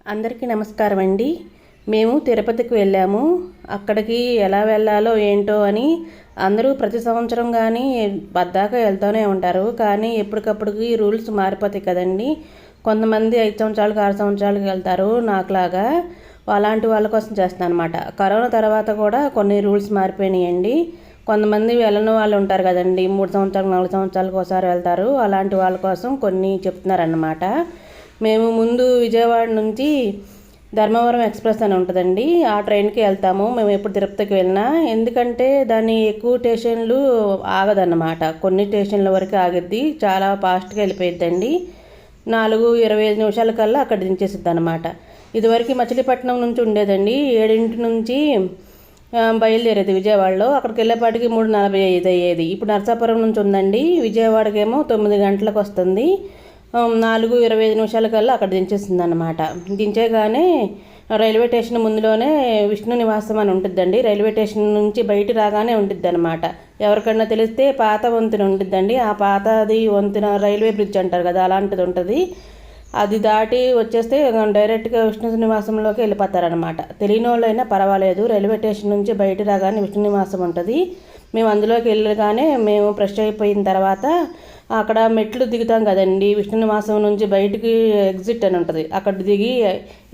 అందరికీ నమస్కారం అండి. మేము తిరుపతికి వెళ్ళాము. అక్కడికి ఎలా వెళ్ళాలో ఏంటో అని అందరూ ప్రతి సంవత్సరం కానీ పద్దాకా వెళ్తూనే ఉంటారు. కానీ ఎప్పటికప్పటికి రూల్స్ మారిపోతాయి కదండి. కొంతమంది 5 సంవత్సరాలకు 6 సంవత్సరాలకు వెళ్తారు నాకులాగా. అలాంటి వాళ్ళ కోసం చేస్తాను అనమాట. కరోనా తర్వాత కూడా కొన్ని రూల్స్ మారిపోయినాయండి. కొంతమంది వెళ్ళని వాళ్ళు ఉంటారు కదండి, 3 సంవత్సరాలు 4 సంవత్సరాలకు ఒకసారి వెళ్తారు. అలాంటి వాళ్ళ కోసం కొన్ని చెప్తున్నారన్నమాట. మేము ముందు విజయవాడ నుంచి ధర్మవరం ఎక్స్ప్రెస్ అని ఉంటుందండి, ఆ ట్రైన్కి వెళ్తాము మేము ఎప్పుడు తిరుపతికి వెళ్ళినా. ఎందుకంటే దాన్ని ఎక్కువ స్టేషన్లు ఆగదన్నమాట, కొన్ని స్టేషన్ల వరకు ఆగిద్ది. చాలా ఫాస్ట్గా వెళ్ళిపోయిద్దండి. 4:25 నిమిషాల కల్లా అక్కడ దించేసిద్ది అనమాట. ఇదివరకు మచిలీపట్నం నుంచి ఉండేదండి, 7 నుంచి బయలుదేరేది విజయవాడలో. అక్కడికి వెళ్ళేపాటికి 3:45 అయ్యేది. ఇప్పుడు నరసాపురం నుంచి ఉందండి, విజయవాడకేమో 9 గంటలకు వస్తుంది. 4:25 నిమిషాల కల్లా అక్కడ దించేసింది అనమాట. దించేగానే రైల్వే స్టేషన్ ముందులోనే విష్ణు నివాసం అని ఉంటుందండి. రైల్వే స్టేషన్ నుంచి బయట రాగానే ఉంటుంది అనమాట. ఎవరికన్నా తెలిస్తే పాత వంతెన ఉంటుందండి, ఆ పాతది వంతెన రైల్వే బ్రిడ్జ్ అంటారు కదా, అలాంటిది ఉంటుంది. అది దాటి వచ్చేస్తే డైరెక్ట్గా విష్ణు నివాసంలోకి వెళ్ళిపోతారనమాట. తెలియని వాళ్ళైనా పర్వాలేదు, రైల్వే స్టేషన్ నుంచి బయట రాగానే విష్ణు నివాసం ఉంటుంది. మేము అందులోకి వెళ్ళగానే మేము ఫ్రెష్ అయిపోయిన తర్వాత అక్కడ మెట్లు దిగుతాం కదండి, విష్ణు నివాసం నుంచి బయటికి ఎగ్జిట్ అని ఉంటుంది. అక్కడ దిగి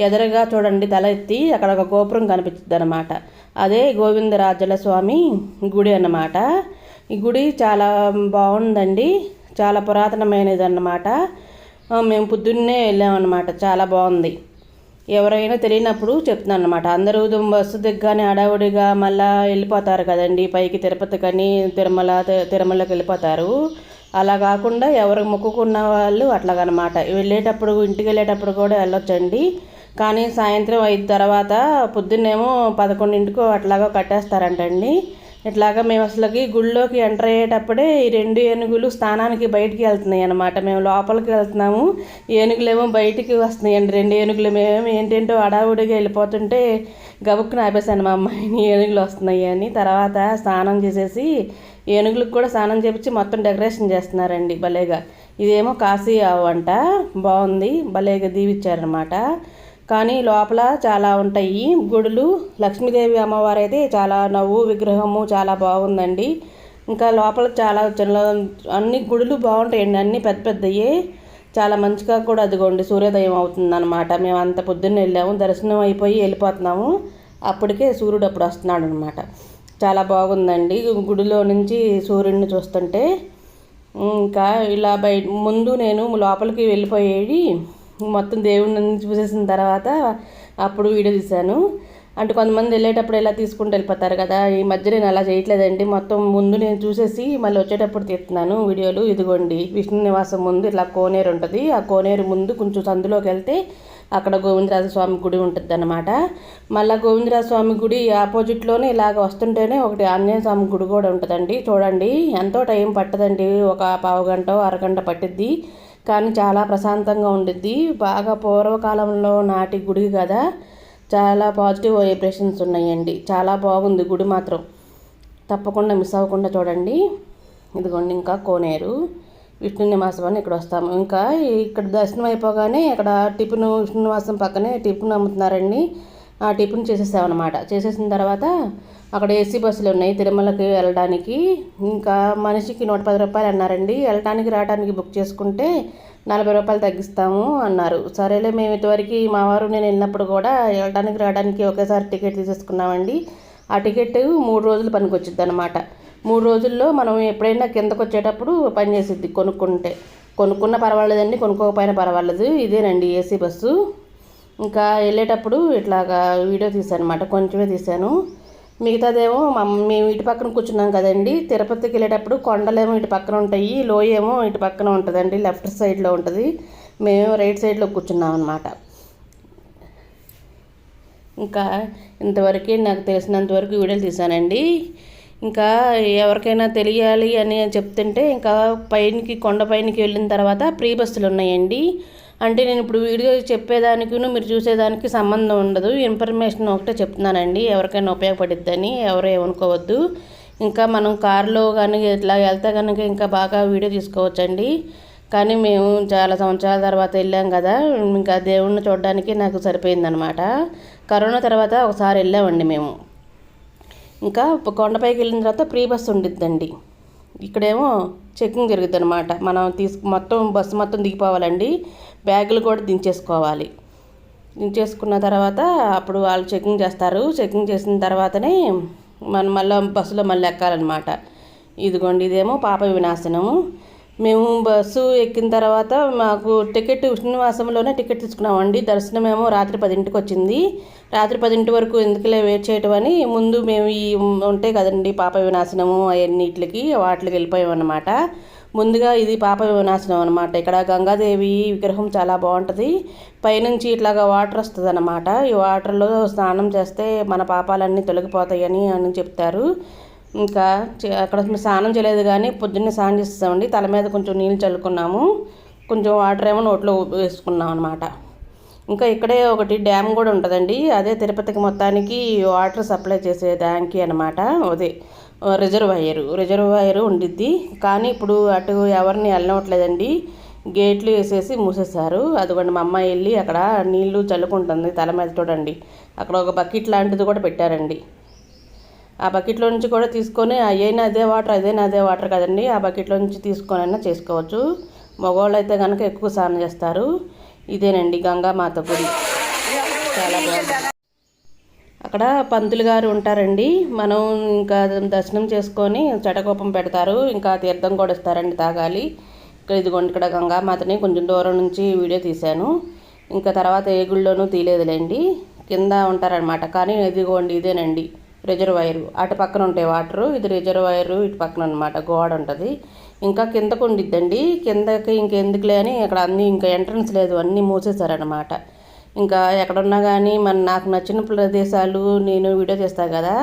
ఎదురుగా చూడండి, తల ఎత్తి అక్కడ ఒక గోపురం కనిపిస్తుంది అనమాట. అదే గోవిందరాజుల స్వామి గుడి అన్నమాట. ఈ గుడి చాలా బాగుందండి, చాలా పురాతనమైనది అన్నమాట. మేము పొద్దున్నే వెళ్ళామన్నమాట, చాలా బాగుంది. ఎవరైనా తెలియనప్పుడు చెప్తున్నాను అనమాట. అందరూ బస్సు దిగ్గానే హడావుడిగా మళ్ళీ వెళ్ళిపోతారు కదండి పైకి, తిరుపతికని తిరుమలకి వెళ్ళిపోతారు. అలా కాకుండా ఎవరు మొక్కుకున్న వాళ్ళు అట్లాగనమాట వెళ్ళేటప్పుడు, ఇంటికి వెళ్ళేటప్పుడు కూడా వెళ్ళొచ్చండి. కానీ సాయంత్రం 5 తర్వాత పొద్దున్నేమో 11 అట్లాగా కట్టేస్తారంటండి. ఇట్లాగా మేము అసలుకి గుళ్ళోకి ఎంటర్ అయ్యేటప్పుడే ఈ 2 ఏనుగులు స్నానానికి బయటికి వెళ్తున్నాయి అనమాట. మేము లోపలికి వెళ్తున్నాము, ఏనుగులేమో బయటికి వస్తున్నాయండి 2 ఏనుగులు. మేము ఏంటంటో హడావుడిగా వెళ్ళిపోతుంటే గబుక్కున ఆపేసాను మా అమ్మాయిని, ఏనుగులు వస్తున్నాయి అని. తర్వాత స్నానం చేసేసి ఏనుగులకు కూడా స్నానం చేపించి మొత్తం డెకరేషన్ చేస్తున్నారండి భలేగా. ఇదేమో కాశీ ఆవు అంట, బాగుంది, భలేగా దీవిచ్చారనమాట. కానీ లోపల చాలా ఉంటాయి గుడులు. లక్ష్మీదేవి అమ్మవారు అయితే చాలా నవ్వు విగ్రహము చాలా బాగుందండి. ఇంకా లోపల చాలా అన్ని గుడులు బాగుంటాయండి, అన్నీ పెద్ద పెద్దయే, చాలా మంచిగా కూడా. అదిగోండి సూర్యోదయం అవుతుందన్నమాట. మేము అంత పొద్దున్న వెళ్ళాము, దర్శనం అయిపోయి వెళ్ళిపోతున్నాము. అప్పటికే సూర్యుడు అప్పుడు వస్తున్నాడు అనమాట. చాలా బాగుందండి గుడిలో నుంచి సూర్యుడిని చూస్తుంటే. ఇంకా ఇలా ముందు నేను లోపలికి వెళ్ళిపోయేది, మొత్తం దేవుడిని చూసేసిన తర్వాత అప్పుడు వీడియో తీశాను. అంటే కొంతమంది వెళ్ళేటప్పుడు ఇలా తీసుకుంటూ వెళ్ళిపోతారు కదా, ఈ మధ్య నేను అలా చేయట్లేదండి. మొత్తం ముందు నేను చూసేసి మళ్ళీ వచ్చేటప్పుడు తీస్తున్నాను వీడియోలు. ఇదిగోండి విష్ణు నివాసం ముందు ఇట్లా కోనేరు ఉంటుంది, ఆ కోనేరు ముందు కొంచెం సందులోకి వెళ్తే అక్కడ గోవిందరాజ స్వామి గుడి ఉంటుంది అన్నమాట. మళ్ళీ గోవిందరాజ స్వామి గుడి ఆపోజిట్లోనే ఇలాగ వస్తుంటేనే ఒకటి ఆంజనేయ స్వామి గుడి కూడా ఉంటుందండి. చూడండి ఎంతో టైం పట్టదండి, ఒక పావు గంట అరగంట పట్టిద్ది. కానీ చాలా ప్రశాంతంగా ఉండిద్ది. బాగా పూర్వకాలంలో నాటి గుడి కదా, చాలా పాజిటివ్ వైబ్రేషన్స్ ఉన్నాయండి. చాలా బాగుంది గుడి మాత్రం, తప్పకుండా మిస్ అవ్వకుండా చూడండి. ఇదిగోండి ఇంకా కోనేరు విష్ణు నివాసం అని ఇక్కడ వస్తాము. ఇంకా ఇక్కడ దర్శనం అయిపోగానే ఇక్కడ టిఫిన్, విష్ణు నివాసం పక్కనే టిఫిన్ అమ్ముతున్నారండి. ఆ టిఫిన్ చేసేసామన్నమాట. చేసేసిన తర్వాత అక్కడ ఏసీ బస్సులు ఉన్నాయి తిరుమలకి వెళ్ళడానికి. ఇంకా మనిషికి 110 రూపాయలు అన్నారండి. వెళ్ళటానికి రావడానికి బుక్ చేసుకుంటే 40 రూపాయలు తగ్గిస్తాము అన్నారు. సరేలే, మేము ఇంతవరకు మా వారు నేను వెళ్ళినప్పుడు కూడా వెళ్ళటానికి రావడానికి ఒకేసారి టికెట్ తీసేసుకున్నామండి. ఆ టికెట్ 3 రోజులు పనికి వచ్చింది అనమాట. 3 రోజుల్లో మనం ఎప్పుడైనా కిందకు వచ్చేటప్పుడు పనిచేసిద్ది. కొనుక్కున్న పర్వాలేదండి, కొనుక్కోకపోయినా పర్వాలేదు. ఇదేనండి ఏసీ బస్సు. ఇంకా వెళ్ళేటప్పుడు ఇట్లాగా వీడియో తీశాను అనమాట, కొంచెమే తీశాను. మిగతాదేమో మేము ఇటు పక్కన కూర్చున్నాం కదండి. తిరుపతికి వెళ్ళేటప్పుడు కొండలేమో ఇటు పక్కన ఉంటాయి, లోయ ఏమో ఇటు పక్కన ఉంటుందండి, లెఫ్ట్ సైడ్లో ఉంటుంది. మేము రైట్ సైడ్లో కూర్చున్నాం అనమాట. ఇంకా ఇంతవరకు నాకు తెలిసినంతవరకు వీడియోలు తీశానండి. ఇంకా ఎవరికైనా తెలియాలి అని చెప్తుంటే ఇంకా కొండ పైనకి వెళ్ళిన తర్వాత ప్రీ బస్సులు ఉన్నాయండి. అంటే నేను ఇప్పుడు వీడియో చెప్పేదానికి మీరు చూసేదానికి సంబంధం ఉండదు, ఇన్ఫర్మేషన్ ఒకటే చెప్తున్నానండి, ఎవరికైనా ఉపయోగపడిద్దని ఎవరు ఏమనుకోవద్దు. ఇంకా మనం కారులో కానీ ఇట్లా వెళ్తే కనుక ఇంకా బాగా వీడియో తీసుకోవచ్చండి. కానీ మేము చాలా సంవత్సరాల తర్వాత వెళ్ళాం కదా, ఇంకా దేవుణ్ణి చూడడానికి నాకు సరిపోయిందనమాట. కరోనా తర్వాత ఒకసారి వెళ్ళామండి మేము. ఇంకా కొండపైకి వెళ్ళిన తర్వాత ప్రీ బస్ ఉండిద్దండి. ఇక్కడేమో చెకింగ్ జరుగుతుంది అనమాట. మనం మొత్తం బస్సు మొత్తం దిగిపోవాలండి. బ్యాగులు కూడా దించేసుకోవాలి. దించేసుకున్న తర్వాత అప్పుడు వాళ్ళు చెకింగ్ చేస్తారు. చెకింగ్ చేసిన తర్వాతనే మనం మళ్ళీ బస్సులో మళ్ళీ ఎక్కాలన్నమాట. ఇదిగోండి, ఇదేమో పాప వినాశనము. మేము బస్సు ఎక్కిన తర్వాత మాకు టికెట్ శ్రీనివాసంలోనే టికెట్ తీసుకున్నామండి. దర్శనం ఏమో రాత్రి 10ంటికి వచ్చింది. రాత్రి 10ంటి వరకు ఎందుకులే వెయిట్ చేయటం అని ముందు మేము ఈ ఉంటాయి కదండి పాప వినాశనము అవన్నిటికి వాటికి వెళ్ళిపోయామన్నమాట. ముందుగా ఇది పాప వినాశనం అనమాట. ఇక్కడ గంగాదేవి విగ్రహం చాలా బాగుంటుంది. పైనుంచి ఇట్లాగా వాటర్ వస్తుంది అనమాట. ఈ వాటర్లో స్నానం చేస్తే మన పాపాలన్నీ తొలగిపోతాయని అని చెప్తారు. ఇంకా అక్కడ స్నానం చేయలేదు కానీ పొద్దున్నే స్నానం చేస్తామండి. తల మీద కొంచెం నీళ్ళు చల్లుకున్నాము, కొంచెం వాటర్ ఏమో నోట్లో వేసుకున్నాం అనమాట. ఇంకా ఇక్కడే ఒకటి డ్యామ్ కూడా ఉంటుందండి. అదే తిరుపతికి మొత్తానికి వాటర్ సప్లై చేసే ట్యాంకి అనమాట. అదే రిజర్వాయరు ఉండిద్ది. కానీ ఇప్పుడు అటు ఎవరిని వెళ్ళవట్లేదండి. గేట్లు వేసేసి మూసేశారు. అదిగోండి మా అమ్మాయి వెళ్ళి అక్కడ నీళ్లు చల్లుకుంటుంది తల మీద. చూడండి, అక్కడ ఒక బకెట్ లాంటిది కూడా పెట్టారండి. ఆ బకెట్లో నుంచి కూడా తీసుకొని అదైనా అదే వాటర్ కదండి, ఆ బకెట్లో నుంచి తీసుకొని అయినా చేసుకోవచ్చు. మగవాళ్ళు అయితే కనుక ఎక్కువ స్నానం చేస్తారు. ఇదేనండి గంగామాత గుడి, చాలా బాగుంది. అక్కడ పంతులు గారు ఉంటారండి. మనం ఇంకా దర్శనం చేసుకొని చటకోపం పెడతారు. ఇంకా తీర్థం కూడా ఇస్తారండి తాగాలి. ఇదిగోండి, ఇక్కడ గంగామాతని కొంచెం దూరం నుంచి వీడియో తీశాను. ఇంకా తర్వాత ఏ గుళ్ళోనూ తీయలేదులేండి, కింద ఉంటారనమాట. కానీ ఇదిగోండి, ఇదేనండి రిజర్వాయరు. అటు పక్కన ఉంటాయి వాటరు, ఇది రిజర్వాయరు ఇటు పక్కన అనమాట. గోడ ఉంటుంది. ఇంకా కిందకు ఉండిద్దండి. కిందకి ఇంకెందుకులే అని అక్కడ అన్నీ ఇంకా ఎంట్రన్స్ లేదు, అన్నీ మూసేశారనమాట. ఇంకా ఎక్కడున్నా కానీ నాకు నచ్చిన ప్రదేశాలు నేను వీడియో చేస్తాను కదా,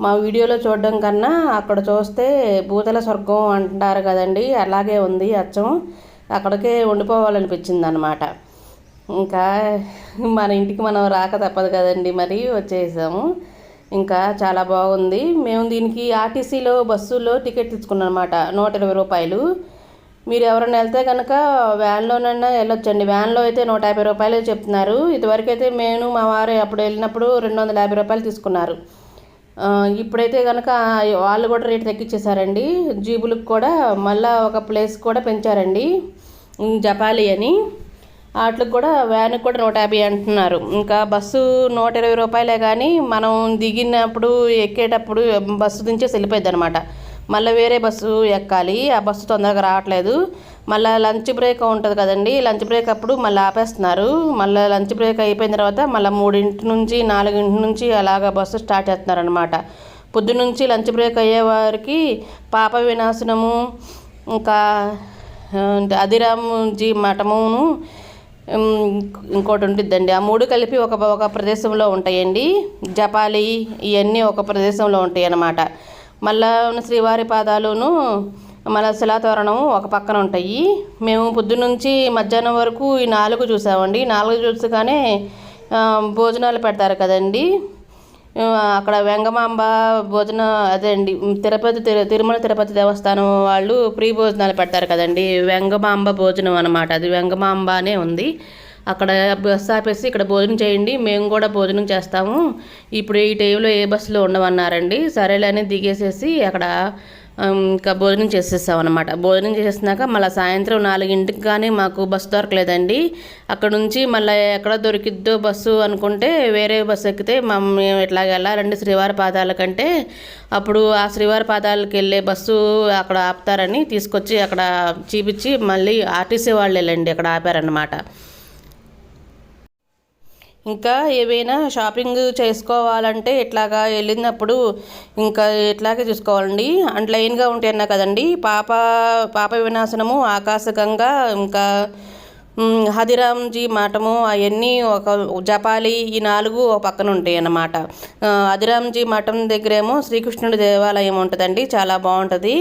మా వీడియోలో చూడడం కన్నా అక్కడ చూస్తే భూతల స్వర్గం అంటారు కదండి, అలాగే ఉంది అచ్చం. అక్కడికే ఉండిపోవాలనిపించింది అనమాట. ఇంకా మన ఇంటికి మనం రాక తప్పదు కదండి, మరి వచ్చేసాము. ఇంకా చాలా బాగుంది. మేము దీనికి ఆర్టీసీలో బస్సులో టికెట్ తీసుకున్నాం అనమాట, 120 రూపాయలు. మీరు ఎవరైనా వెళ్తే కనుక వ్యాన్లోనైనా వెళ్ళొచ్చండి. వ్యాన్లో అయితే 150 రూపాయలు చెప్తున్నారు. ఇదివరకైతే నేను మా వారు అప్పుడు వెళ్ళినప్పుడు 250 రూపాయలు తీసుకున్నారు. ఇప్పుడైతే కనుక వాళ్ళు కూడా రేటు తగ్గించేశారండి. జీబులకు కూడా మళ్ళీ ఒక ప్లేస్ కూడా పెంచారండి, జపాలి అని. వాటికి కూడా వ్యాన్కి కూడా 150 అంటున్నారు. ఇంకా బస్సు 120 రూపాయలే. కానీ మనం దిగినప్పుడు ఎక్కేటప్పుడు బస్సు దించేసి వెళ్ళిపోద్ది అనమాట. మళ్ళీ వేరే బస్సు ఎక్కాలి. ఆ బస్సు తొందరగా రావట్లేదు. మళ్ళీ లంచ్ బ్రేక్ ఉంటుంది కదండి, లంచ్ బ్రేక్ అప్పుడు మళ్ళీ ఆపేస్తున్నారు. మళ్ళీ లంచ్ బ్రేక్ అయిపోయిన తర్వాత మళ్ళీ 3 నుంచి 4 నుంచి అలాగా బస్సు స్టార్ట్ చేస్తున్నారు అనమాట. పొద్దునుంచి లంచ్ బ్రేక్ అయ్యేవారికి పాప వినాశనము, ఇంకా అదిరాంజీ మఠమును ఇంకోటి ఉంటుందండి. ఆ 3 కలిపి ఒక ప్రదేశంలో ఉంటాయండి. జపాలి ఇవన్నీ ఒక ప్రదేశంలో ఉంటాయి అన్నమాట. మళ్ళా శ్రీవారి పాదాలును మళ్ళీ శిలాతోరణం ఒక పక్కన ఉంటాయి. మేము పొద్దున్నుంచి మధ్యాహ్నం వరకు ఈ 4 చూసామండి. 4 చూసగానే భోజనాలు పెడతారు కదండి, అక్కడ వెంగమాంబ భోజనం, అదే అండి తిరుమల తిరుపతి దేవస్థానం వాళ్ళు ఫ్రీ భోజనాలు పెడతారు కదండి, వెంగమాంబ భోజనం అనమాట. అది వెంగమాంబనే ఉంది. అక్కడ బస్సు ఆపేసి ఇక్కడ భోజనం చేయండి, మేము కూడా భోజనం చేస్తాము, ఇప్పుడు ఈ టైంలో ఏ బస్సులో ఉండమన్నారండి. సరేలేని దిగేసేసి అక్కడ ఇంకా భోజనం చేసేసాం అనమాట. భోజనం చేసేసినాక మళ్ళీ సాయంత్రం 4ంటికి కానీ మాకు బస్సు దొరకలేదండి. అక్కడ నుంచి మళ్ళీ ఎక్కడ దొరికిద్దో బస్సు అనుకుంటే వేరే బస్సు ఎక్కితే మేము ఇట్లా వెళ్ళాలండి శ్రీవారి పాదాల కంటే. అప్పుడు ఆ శ్రీవారి పాదాలకు వెళ్ళే బస్సు అక్కడ ఆపుతారని తీసుకొచ్చి అక్కడ చూపించి మళ్ళీ ఆర్టీసీ వాళ్ళు వెళ్ళండి అక్కడ ఆపారనమాట. ఇంకా ఏవైనా షాపింగ్ చేసుకోవాలంటే ఇట్లాగా వెళ్ళినప్పుడు ఇంకా ఇట్లాగే చూసుకోవాలండి. అండ్ లైన్గా ఉంటాయి అన్నా కదండి, పాప వినాశనము, ఆకాశగంగా, ఇంకా హదిరాంజీ మఠము, అవన్నీ ఒక జపాలి, ఈ 4 ఒక పక్కన ఉంటాయి అన్నమాట. హదిరాంజీ మఠం దగ్గరేమో శ్రీకృష్ణుడి దేవాలయం ఉంటుందండి, చాలా బాగుంటుంది.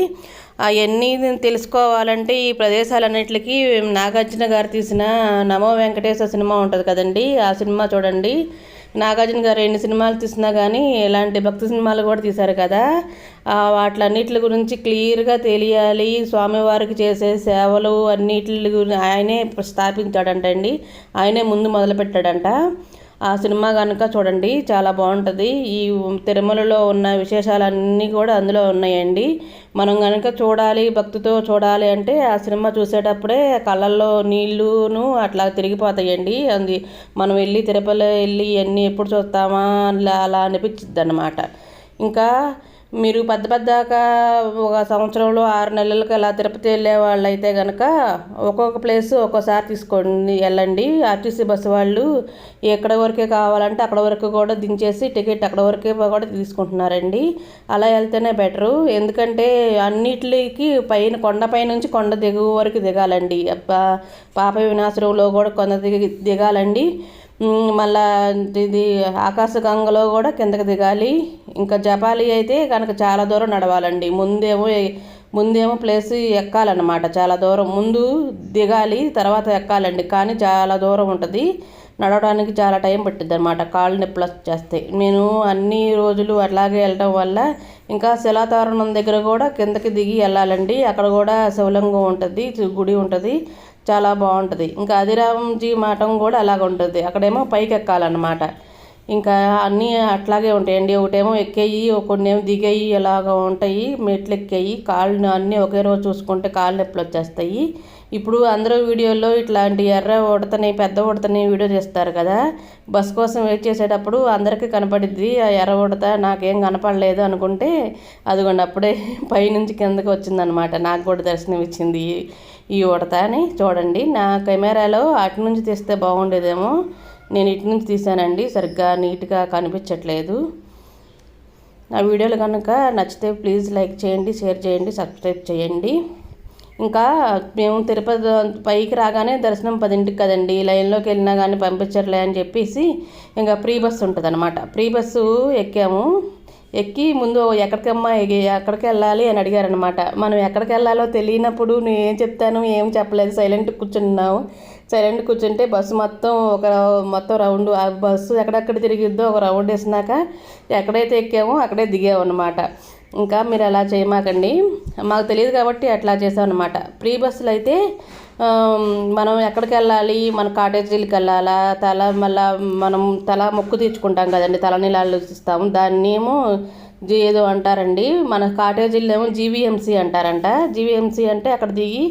అవన్నీ తెలుసుకోవాలంటే ఈ ప్రదేశాలన్నిటికీ నాగార్జున గారు తీసిన నమో వెంకటేశ్వర సినిమా ఉంటుంది కదండి, ఆ సినిమా చూడండి. నాగార్జున గారు ఎన్ని సినిమాలు తీసినా కానీ ఇలాంటి భక్తి సినిమాలు కూడా తీశారు కదా, వాటిలన్నిటి గురించి క్లియర్గా తెలియాలి. స్వామివారికి చేసే సేవలు అన్నిటి గురించి ఆయనే స్థాపించాడంటండి, ఆయనే ముందు మొదలుపెట్టాడంట. ఆ సినిమా కనుక చూడండి, చాలా బాగుంటుంది. ఈ తిరుమలలో ఉన్న విశేషాలన్నీ కూడా అందులో ఉన్నాయండి. మనం కనుక చూడాలి, భక్తితో చూడాలి అంటే ఆ సినిమా చూసేటప్పుడే కళ్ళల్లో నీళ్ళును అట్లా తిరిగిపోతాయండి. అది మనం వెళ్ళి తిరుపతి వెళ్ళి ఇవన్నీ ఎప్పుడు చూస్తామా అలా అనిపించిద్ది అన్నమాట. ఇంకా మీరు పెద్దగా ఒక సంవత్సరంలో 6 నెలలకు అలా తిరుపతి వెళ్ళే వాళ్ళు అయితే కనుక ఒక్కొక్క ప్లేస్ ఒక్కోసారి తీసుకొని వెళ్ళండి. ఆర్టీసీ బస్సు వాళ్ళు ఎక్కడ వరకే కావాలంటే అక్కడ వరకు కూడా దించేసి టికెట్ అక్కడ వరకే కూడా తీసుకుంటున్నారండి. అలా వెళ్తేనే బెటరు. ఎందుకంటే అన్నిటికి కొండపై నుంచి కొండ దిగువ వరకు దిగాలండి. పాప వినాశనంలో కూడా కొండ దిగాలండి. మళ్ళా ఇది ఆకాశగంగలో కూడా కిందకి దిగాలి. ఇంకా జపాలి అయితే కనుక చాలా దూరం నడవాలండి. ముందేమో ప్లేస్ ఎక్కాలన్నమాట, చాలా దూరం ముందు దిగాలి, తర్వాత ఎక్కాలండి. కానీ చాలా దూరం ఉంటుంది, నడవడానికి చాలా టైం పట్టిద్ది అనమాట, కాళ్ళు నొప్పులు వచ్చేస్తాయి. నేను అన్ని రోజులు అట్లాగే వెళ్ళటం వల్ల ఇంకా శిలాతోరణం దగ్గర కూడా కిందకి దిగి వెళ్ళాలండి. అక్కడ కూడా శివలింగం ఉంటుంది, గుడి ఉంటుంది, చాలా బాగుంటుంది. ఇంకా అదిరాంజీ మఠం కూడా అలాగ ఉంటుంది, అక్కడేమో పైకి ఎక్కాలన్నమాట. ఇంకా అన్నీ అట్లాగే ఉంటాయండి, ఒకటేమో ఎక్కేయి, కొన్నేమో దిగేయి, ఇలాగ ఉంటాయి. మెట్లు ఎక్కేయి, కాళ్ళు అన్నీ ఒకే రోజు చూసుకుంటే కాళ్ళు నొప్పులు వచ్చేస్తాయి. ఇప్పుడు అందరూ వీడియోల్లో ఇట్లాంటి ఎర్ర ఉడతని పెద్ద ఉడతని వీడియో చేస్తారు కదా, బస్ కోసం వెయిట్ చేసేటప్పుడు అందరికీ కనపడిద్ది ఆ ఎర్ర ఉడత. నాకేం కనపడలేదు అనుకుంటే అదిగోండి అప్పుడే పైనుంచి కిందకి వచ్చిందనమాట, నాకు కూడా దర్శనం ఇచ్చింది ఈ ఉడత అని. చూడండి, నా కెమెరాలో అటు నుంచి తీస్తే బాగుండేదేమో, నేను ఇటు నుంచి తీసానండి, సరిగ్గా నీట్గా కనిపించట్లేదు. నా వీడియోలు కనుక నచ్చితే ప్లీజ్ లైక్ చేయండి, షేర్ చేయండి, సబ్స్క్రైబ్ చేయండి. ఇంకా మేము తిరుపతి పైకి రాగానే దర్శనం 10ంటికి కదండి, లైన్లోకి వెళ్ళినా కానీ పంపించట్లే అని చెప్పేసి ఇంకా ఫ్రీ బస్సు ఉంటుంది అనమాట. ఫ్రీ బస్సు ఎక్కాము. ఎక్కి ముందు ఎక్కడికి వెళ్ళాలి అని అడిగారనమాట. మనం ఎక్కడికి వెళ్ళాలో తెలియనప్పుడు నేను ఏం చెప్తాను, ఏం చెప్పలేదు, సైలెంట్ కూర్చున్నాము. సైలెంట్ కూర్చుంటే బస్సు మొత్తం రౌండ్, ఆ బస్సు ఎక్కడెక్కడ తిరిగిద్దో ఒక రౌండ్ వేసినాక ఎక్కడైతే ఎక్కామో అక్కడే దిగామన్నమాట. ఇంకా మీరు అలా చేయమాకండి, మాకు తెలియదు కాబట్టి అట్లా చేసామన్నమాట. ఫ్రీ బస్సులు అయితే మనం ఎక్కడికి వెళ్ళాలి, మన కాటేజీలకు వెళ్ళాలా, మళ్ళీ మనం తల మొక్కు తీర్చుకుంటాం కదండి, తలనీలాలు ఇస్తాము, దాన్ని ఏమో ఏదో అంటారండి. మన కాటేజీలు ఏమో జీవీఎంసీ అంటారంట. జీవీఎంసీ అంటే అక్కడ దిగి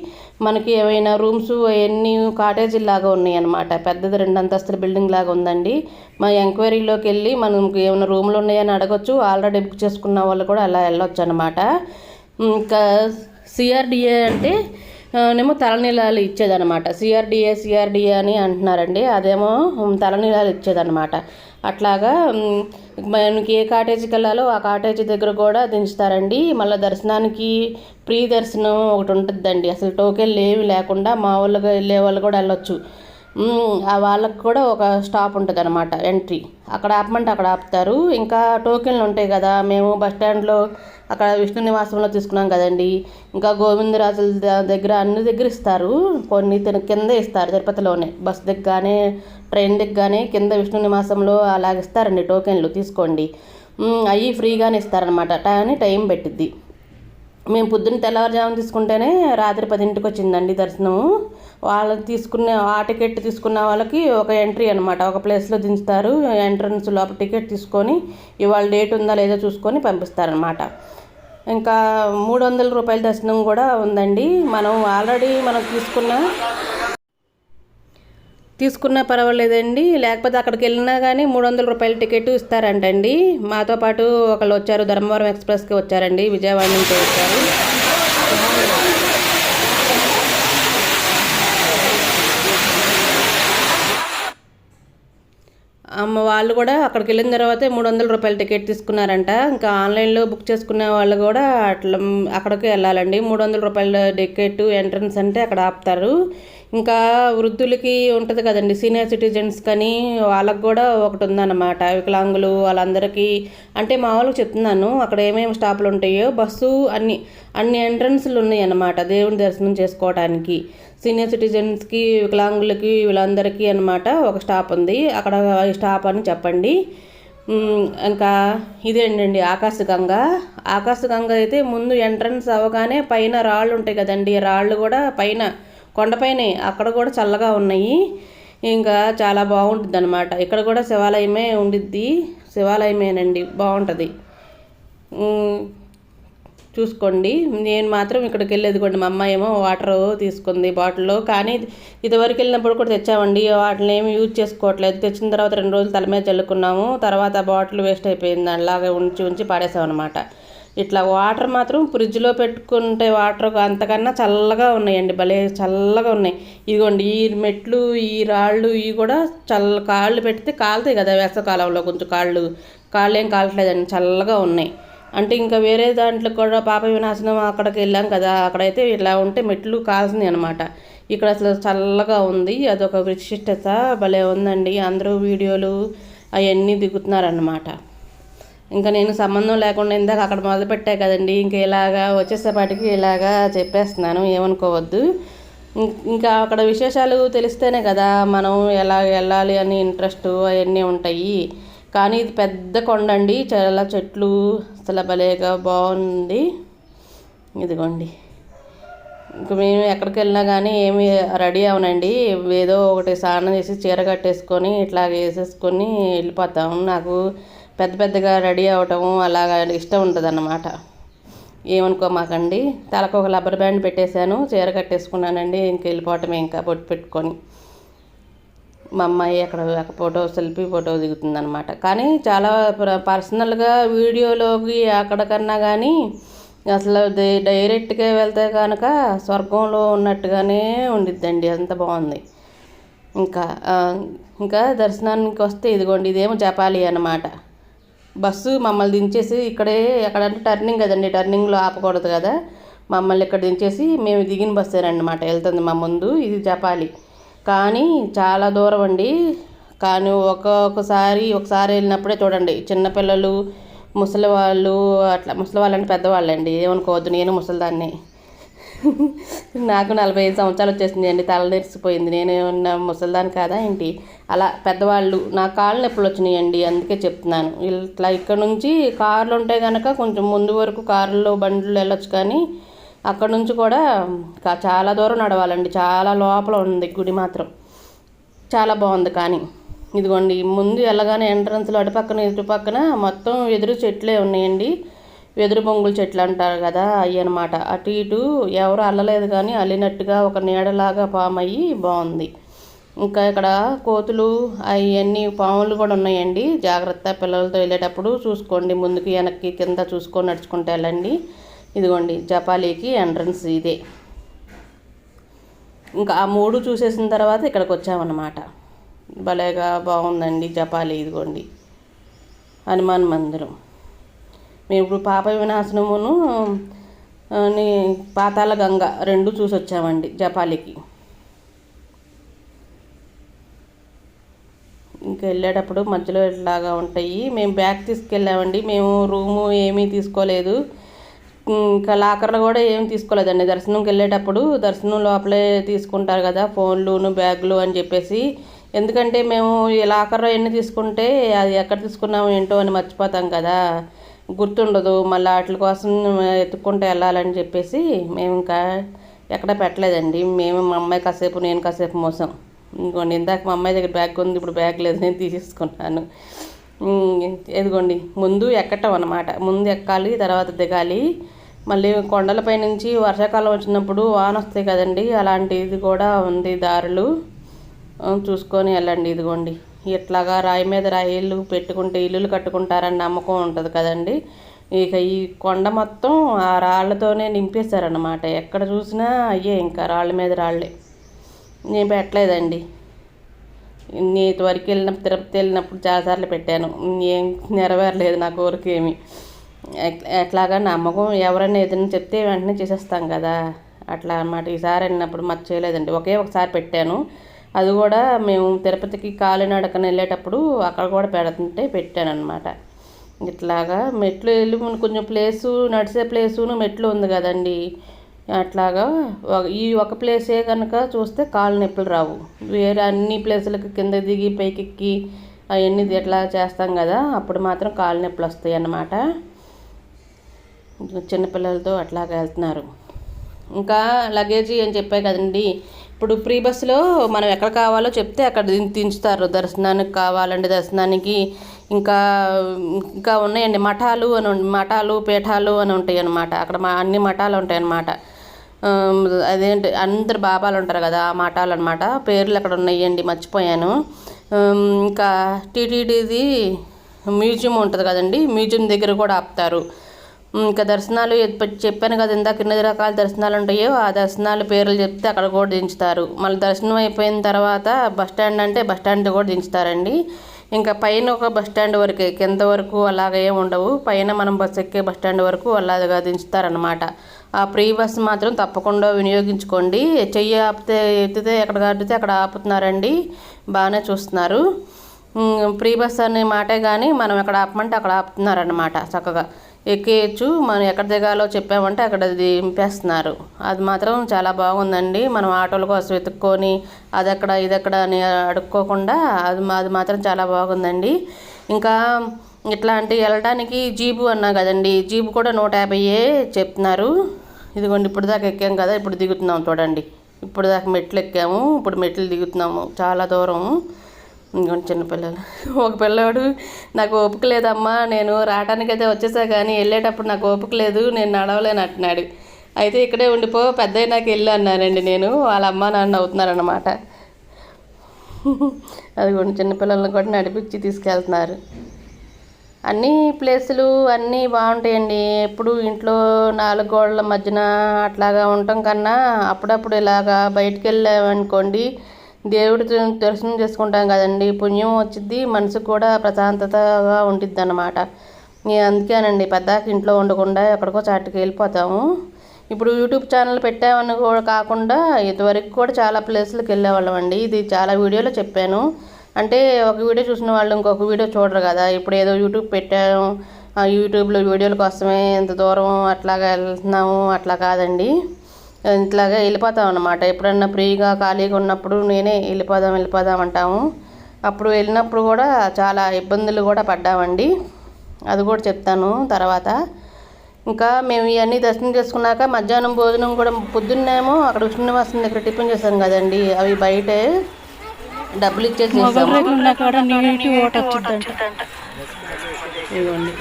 మనకి ఏమైనా రూమ్స్ అవన్నీ కాటేజీ లాగా ఉన్నాయి అనమాట. పెద్దది 2 అంతస్తుల బిల్డింగ్ లాగా ఉందండి. మా ఎంక్వైరీలోకి వెళ్ళి మనకి ఏమైనా రూమ్లు ఉన్నాయని అడగొచ్చు. ఆల్రెడీ బుక్ చేసుకున్న వాళ్ళు కూడా అలా వెళ్ళొచ్చు అనమాట. ఇంకా సిఆర్డిఏ అంటే నేమో తలనీలాలు ఇచ్చేదనమాట. సిఆర్డిఏ అని అంటున్నారండి, అదేమో తలనీలాలు ఇచ్చేదనమాట. అట్లాగా మనకి ఏ కాటేజీకి వెళ్ళాలో ఆ కాటేజీ దగ్గర కూడా దించుతారండి. మళ్ళీ దర్శనానికి ప్రీ దర్శనం ఒకటి ఉంటుందండి, అసలు టోకెన్లు ఏమి లేకుండా మా వాళ్ళగా వెళ్ళే వాళ్ళు కూడా వెళ్ళొచ్చు. ఆ వాళ్ళకి కూడా ఒక స్టాప్ ఉంటుంది అనమాట, ఎంట్రీ. అక్కడ ఆపమంటే అక్కడ ఆపుతారు. ఇంకా టోకెన్లు ఉంటాయి కదా, మేము బస్ స్టాండ్లో అక్కడ విష్ణు నివాసంలో తీసుకున్నాం కదండి. ఇంకా గోవిందరాజుల దగ్గర అన్ని దగ్గర ఇస్తారు, కొన్ని కింద ఇస్తారు. తిరుపతిలోనే బస్ దిగ్గానే ట్రైన్ దిగ్గానే కింద విష్ణు నివాసంలో అలాగ ఇస్తారండి టోకెన్లు, తీసుకోండి. అవి ఫ్రీగానే ఇస్తారనమాట, కానీ టైం పెట్టిద్ది. మేము పొద్దున్న తెల్లవారుజామున తీసుకుంటేనే రాత్రి 10ంటికి వచ్చిందండి దర్శనము. ఆ టికెట్ తీసుకున్న వాళ్ళకి ఒక ఎంట్రీ అనమాట, ఒక ప్లేస్లో దించుతారు. ఎంట్రన్స్ లోపల టికెట్ తీసుకొని ఇవాళ డేట్ ఉందా లేదో చూసుకొని పంపిస్తారనమాట. ఇంకా 300 రూపాయల దర్శనం కూడా ఉందండి. మనం ఆల్రెడీ తీసుకున్నా పర్వాలేదండి, లేకపోతే అక్కడికి వెళ్ళినా కానీ 300 రూపాయల టికెట్ ఇస్తారంటండి. మాతో పాటు ఒకళ్ళు వచ్చారు, ధర్మవరం ఎక్స్ప్రెస్కి వచ్చారండి, విజయవాడ నుంచి వచ్చారు. వాళ్ళు కూడా అక్కడికి వెళ్ళిన తర్వాతే 300 రూపాయల టికెట్ తీసుకున్నారంట. ఇంకా ఆన్లైన్లో బుక్ చేసుకునే వాళ్ళు కూడా అక్కడికి వెళ్ళాలండి. 300 రూపాయల టికెట్ ఎంట్రన్స్ అంటే అక్కడ ఆపుతారు. ఇంకా వృద్ధులకి ఉంటుంది కదండి, సీనియర్ సిటిజన్స్ కానీ వాళ్ళకు కూడా ఒకటి ఉందన్నమాట. వికలాంగులు వాళ్ళందరికీ అంటే మామూలుగా చెప్తున్నాను, అక్కడ ఏమేమి స్టాపులు ఉంటాయో బస్సు అన్ని ఎంట్రన్స్లు ఉన్నాయి అన్నమాట దేవుని దర్శనం చేసుకోవడానికి. సీనియర్ సిటిజన్స్కి, వికలాంగులకి, వీళ్ళందరికీ అనమాట ఒక స్టాప్ ఉంది. అక్కడ స్టాప్ అని చెప్పండి. ఇంకా ఇదేంటండి ఆకాశగంగ. ఆకాశగంగ అయితే ముందు ఎంట్రన్స్ అవ్వగానే పైన రాళ్ళు ఉంటాయి కదండి, రాళ్ళు కూడా పైన కొండపైనే అక్కడ కూడా చల్లగా ఉన్నాయి. ఇంకా చాలా బాగుంటుంది అనమాట. ఇక్కడ కూడా శివాలయమే ఉండిద్ది, శివాలయమేనండి, బాగుంటుంది. చూసుకోండి. నేను మాత్రం ఇక్కడికి వెళ్ళేదికోండి, మా అమ్మ ఏమో వాటర్ తీసుకుంది బాటిల్లో. కానీ ఇదివరకు వెళ్ళినప్పుడు కూడా తెచ్చామండి, వాటిని ఏమి యూజ్ చేసుకోవట్లేదు. తెచ్చిన తర్వాత 2 రోజులు తల మీద చల్లుకున్నాము, తర్వాత బాటిల్ వేస్ట్ అయిపోయింది, అలాగే ఉంచి పాడేసామన్నమాట. ఇట్లా వాటర్ మాత్రం ఫ్రిడ్జ్లో పెట్టుకుంటే వాటర్ అంతకన్నా చల్లగా ఉన్నాయండి, భలే చల్లగా ఉన్నాయి. ఇదిగోండి ఈ మెట్లు, ఈ రాళ్ళు, ఇవి కూడా కాళ్ళు పెడితే కాలుతాయి కదా వేసవకాలంలో, కొంచెం కాళ్ళు ఏం కాలట్లేదండి, చల్లగా ఉన్నాయి. అంటే ఇంకా వేరే దాంట్లో కూడా పాప వినాశనం అక్కడికి వెళ్ళాం కదా, అక్కడైతే ఇలా ఉంటే మెట్లు కాల్సింది అనమాట. ఇక్కడ అసలు చల్లగా ఉంది, అదొక విశిష్టత, భలే ఉందండి. అందరూ వీడియోలు అవన్నీ దిగుతున్నారన్నమాట. ఇంకా నేను సంబంధం లేకుండా ఇందాక అక్కడ మొదలుపెట్టా కదండి, ఇంకా ఇలాగా వచ్చేసేపాటికి ఇలాగా చెప్పేస్తున్నాను, ఏమనుకోవద్దు. ఇంకా అక్కడ విశేషాలు తెలిస్తేనే కదా మనం ఎలా వెళ్ళాలి అని ఇంట్రెస్ట్ అవన్నీ ఉంటాయి. కానీ ఇది పెద్ద కొండ అండి, చాలా చెట్లు, అసలు భలేగా బాగుంది. ఇదిగోండి, ఇంక మేము ఎక్కడికి వెళ్ళినా కానీ ఏమి రెడీ అవనండి, ఏదో ఒకటి స్నానం చేసి చీర కట్టేసుకొని ఇట్లా వేసేసుకొని వెళ్ళిపోతాం. నాకు పెద్దగా రెడీ అవ్వటం అలాగా ఇష్టం ఉంటుంది అన్నమాట. ఏమనుకోమాకండి. తలకు ఒక రబ్బర్ బ్యాండ్ పెట్టేశాను, చీర కట్టేసుకున్నానండి, ఇంక వెళ్ళిపోవటమే, ఇంకా బొట్టు పెట్టుకొని. మా అమ్మాయి అక్కడ సెల్ఫీ ఫోటో దిగుతుందనమాట. కానీ చాలా పర్సనల్గా వీడియోలోకి అక్కడికన్నా కానీ అసలు డైరెక్ట్గా వెళ్తే కనుక స్వర్గంలో ఉన్నట్టుగానే ఉండిద్దండి, అంత బాగుంది. ఇంకా దర్శనానికి వస్తే ఇదిగోండి, ఇదేమో జపాలి అన్నమాట. బస్సు మమ్మల్ని దించేసి ఇక్కడే, ఎక్కడంటే టర్నింగ్ కదండి, టర్నింగ్లో ఆపకూడదు కదా, మమ్మల్ని ఇక్కడ దించేసి మేము దిగిన బస్సేనమాట వెళ్తుంది మా ముందు. ఇది జపాలి, కానీ చాలా దూరం అండి. కానీ ఒకసారి వెళ్ళినప్పుడే చూడండి, చిన్నపిల్లలు, ముసలివాళ్ళు, అట్లా ముసలివాళ్ళు అంటే పెద్దవాళ్ళండి, ఏమనుకోవద్దు, నేను ముసలిదాన్ని. నాకు 45 సంవత్సరాలు వచ్చేసింది అండి, తల నెరిసిపోయింది. నేను ఏమన్నా ముసలిదాన్ని కాదా ఏంటి? అలా పెద్దవాళ్ళు, నా కాళ్ళు నొప్పులు వచ్చినాయండి, అందుకే చెప్తున్నాను. ఇట్లా ఇక్కడ నుంచి కార్లు ఉంటే కనుక కొంచెం ముందు వరకు కార్లలో బండ్లు వెళ్ళొచ్చు, కానీ అక్కడ నుంచి కూడా చాలా దూరం నడవాలండి, చాలా లోపల ఉంది గుడి మాత్రం, చాలా బాగుంది. కానీ ఇదిగోండి ముందు వెళ్ళగానే ఎంట్రన్స్లో ఇటు పక్కన మొత్తం వెదురు చెట్లే ఉన్నాయండి, వెదురు బొంగుల చెట్లు అంటారు కదా, అవి అనమాట. అటు ఇటు ఎవరు అల్లలేదు, కానీ అల్లినట్టుగా ఒక నీడలాగా ఫామ్ అయ్యి బాగుంది. ఇంకా ఇక్కడ కోతులు అవన్నీ పాములు కూడా ఉన్నాయండి, జాగ్రత్త, పిల్లలతో వెళ్ళేటప్పుడు చూసుకోండి, ముందుకి వెనక్కి కింద చూసుకొని నడుచుకుంటూ వెళ్ళండి. ఇదిగోండి జపాలీకి ఎంట్రన్స్ ఇదే. ఇంకా ఆ 3 చూసేసిన తర్వాత ఇక్కడికి వచ్చామన్నమాట. భలేగా బాగుందండి జపాలి. ఇదిగోండి హనుమాన్ మందిరం. మేము ఇప్పుడు పాప వినాశనమును పాతాళ గంగ 2 చూసి వచ్చామండి జపాలికి. ఇంకా వెళ్ళేటప్పుడు మధ్యలో ఇట్లాగా ఉంటాయి. మేము బ్యాగ్ తీసుకెళ్ళామండి, మేము రూము ఏమీ తీసుకోలేదు, ఇంకా లాకర్లు కూడా ఏమి తీసుకోలేదండి. దర్శనంకి వెళ్ళేటప్పుడు దర్శనం లోపలే తీసుకుంటారు కదా ఫోన్లు, బ్యాగులు అని చెప్పేసి. ఎందుకంటే మేము ఈ లాకర్లో ఎన్ని తీసుకుంటే అది ఎక్కడ తీసుకున్నాము ఏంటో అని మర్చిపోతాం కదా, గుర్తుండదు, మళ్ళీ వాటి కోసం ఎత్తుక్కుంటూ వెళ్ళాలని చెప్పేసి మేము ఇంకా ఎక్కడ పెట్టలేదండి. మేము మా అమ్మాయి కాసేపు, నేను కాసేపు మోసం. ఇంకోండి ఇందాక మా అమ్మాయి దగ్గర బ్యాగ్ ఉంది, ఇప్పుడు బ్యాగ్ లేదు, నేను తీసేసుకున్నాను. ఎదిగోండి ముందు ఎక్కటం అన్నమాట, ముందు ఎక్కాలి తర్వాత దిగాలి. మళ్ళీ కొండలపై నుంచి వర్షాకాలం వచ్చినప్పుడు వాన వస్తాయి కదండి, అలాంటిది కూడా ఉంది, దారులు చూసుకొని వెళ్ళండి. ఇదిగోండి ఇట్లాగా రాయి మీద రాయిళ్ళు పెట్టుకుంటే ఇల్లులు కట్టుకుంటారని నమ్మకం ఉంటుంది కదండి. ఇక ఈ కొండ మొత్తం ఆ రాళ్ళతోనే నింపేశారన్నమాట, ఎక్కడ చూసినా అయ్యే, ఇంకా రాళ్ళ మీద రాళ్ళే. నేను పెట్టలేదండి, నేను వరకు వెళ్ళినప్పుడు, తిరుపతి వెళ్ళినప్పుడు చాలాసార్లు పెట్టాను, ఏం నెరవేరలేదు నా కోరికేమి. ఎట్లాగా నమ్మకం, ఎవరైనా ఏదైనా చెప్తే వెంటనే చేసేస్తాం కదా, అట్లా అన్నమాట. ఈసారి వెళ్ళినప్పుడు మాకు చేయలేదండి, ఒకసారి పెట్టాను. అది కూడా మేము తిరుపతికి కాలినడకన వెళ్ళేటప్పుడు అక్కడ కూడా పెడుతుంటే పెట్టాను అనమాట. ఇట్లాగా మెట్లు వెళ్ళి కొంచెం ప్లేసు, నడిచే ప్లేసును మెట్లు ఉంది కదండి, అట్లాగా ఈ ఒక ప్లేసే కనుక చూస్తే కాళ్ళు నొప్పులు రావు. వేరే అన్ని ప్లేసులకి కింద దిగి పైకెక్కి అవన్నీ ఇట్లా చేస్తాం కదా, అప్పుడు మాత్రం కాళ్ళు నొప్పులు వస్తాయి అన్నమాట. చిన్నపిల్లలతో అట్లాగా వెళ్తున్నారు. ఇంకా లగేజీ అని చెప్పాయి కదండి, ఇప్పుడు ఫ్రీ బస్సులో మనం ఎక్కడ కావాలో చెప్తే అక్కడ దించుతారు. దర్శనానికి కావాలంటే దర్శనానికి, ఇంకా ఇంకా ఉన్నాయండి మఠాలు పీఠాలు అని ఉంటాయి అన్నమాట. అక్కడ అన్ని మఠాలు ఉంటాయి అన్నమాట. అదేంటి అందరు బాబాలు ఉంటారు కదా, ఆ మఠాలు అనమాట. పేర్లు అక్కడ ఉన్నాయండి, మర్చిపోయాను. ఇంకా టీటీడీది మ్యూజియం ఉంటుంది కదండి, మ్యూజియం దగ్గర కూడా ఆపుతారు. ఇంకా దర్శనాలు చెప్పాను కదా ఇందాక ఎన్ని రకాల దర్శనాలు ఉంటాయో, ఆ దర్శనాలు పేర్లు చెప్తే అక్కడ కూడా దించుతారు. మళ్ళీ దర్శనం అయిపోయిన తర్వాత బస్ స్టాండ్ కూడా దించుతారండి. ఇంకా పైన ఒక బస్ స్టాండ్ వరకే, కింద వరకు అలాగే ఉండవు. పైన మనం బస్సు ఎక్కే బస్ స్టాండ్ వరకు అలాగా దించుతారనమాట. ఆ ఫ్రీ బస్సు మాత్రం తప్పకుండా వినియోగించుకోండి. చెయ్యి ఎత్తితే ఎక్కడ కడితే అక్కడ ఆపుతున్నారండి, బాగానే చూస్తున్నారు. ఫ్రీ బస్ అనే మాటే కానీ మనం ఎక్కడ ఆపమంటే అక్కడ ఆపుతున్నారనమాట. చక్కగా ఎక్కేయచ్చు, మనం ఎక్కడ దిగాలో చెప్పామంటే అక్కడ దింపేస్తున్నారు. అది మాత్రం చాలా బాగుందండి. మనం ఆటోల కోసం వెతుక్కొని అదెక్కడ ఇదెక్కడ అని అడుక్కోకుండా అది మాత్రం చాలా బాగుందండి. ఇంకా ఇట్లాంటి వెళ్ళడానికి జీబు అన్నా కదండి, జీబు కూడా 150 చెప్తున్నారు. ఇదిగోండి ఇప్పుడు దాకా ఎక్కాం కదా, ఇప్పుడు దిగుతున్నాం చూడండి. ఇప్పుడు దాకా మెట్లు ఎక్కాము, ఇప్పుడు మెట్లు దిగుతున్నాము, చాలా దూరం. ఇంకొంచెం చిన్నపిల్లలు, ఒక పిల్లవాడు నాకు ఓపిక లేదమ్మా, నేను రావడానికైతే వచ్చేసా కానీ వెళ్ళేటప్పుడు నాకు ఓపిక లేదు, నేను నడవలేను అంటున్నాడు. అయితే ఇక్కడే ఉండిపో, పెద్ద నాకు వెళ్ళి అన్నానండి నేను. వాళ్ళ అమ్మ నాన్న అవుతున్నారన్నమాట. అది కూడా చిన్నపిల్లలను కూడా నడిపించి తీసుకెళ్తున్నారు. అన్ని ప్లేసులు అన్నీ బాగుంటాయండి. ఎప్పుడు ఇంట్లో 4 గోడల మధ్యన అట్లాగా ఉండటం కన్నా అప్పుడప్పుడు ఇలాగా బయటికి వెళ్ళామనుకోండి, దేవుడి దర్శనం చేసుకుంటాం కదండి, పుణ్యం వచ్చిద్ది, మనసుకు కూడా ప్రశాంతతగా ఉంటుంది అన్నమాట. అందుకేనండి పెద్దాక ఇంట్లో ఉండకుండా ఎక్కడికో చాటుకి వెళ్ళిపోతాము. ఇప్పుడు యూట్యూబ్ ఛానల్ పెట్టామని కూడా కాకుండా ఇదివరకు కూడా చాలా ప్లేసులకు వెళ్ళేవాళ్ళం అండి. ఇది చాలా వీడియోలో చెప్పాను. అంటే ఒక వీడియో చూసిన వాళ్ళు ఇంకొక వీడియో చూడరు కదా. ఇప్పుడు ఏదో యూట్యూబ్ పెట్టాము, ఆ యూట్యూబ్లో వీడియోల కోసమే ఇంత దూరం అట్లాగా వెళ్తున్నాము, అట్లా కాదండి. ఇట్లాగా వెళ్ళిపోతాం అన్నమాట. ఎప్పుడన్నా ఫ్రీగా ఖాళీగా ఉన్నప్పుడు నేనే వెళ్ళిపోదాం అంటాము. అప్పుడు వెళ్ళినప్పుడు కూడా చాలా ఇబ్బందులు కూడా పడ్డామండి, అది కూడా చెప్తాను తర్వాత. ఇంకా మేము ఇవన్నీ దర్శనం చేసుకున్నాక మధ్యాహ్నం భోజనం కూడా పొద్దున్నేమో అక్కడ విష్ణునివాసం దగ్గర టిఫిన్ చేసాం కదండి, అవి బయటే డబ్బులు ఇచ్చేసి ఇవ్వండి.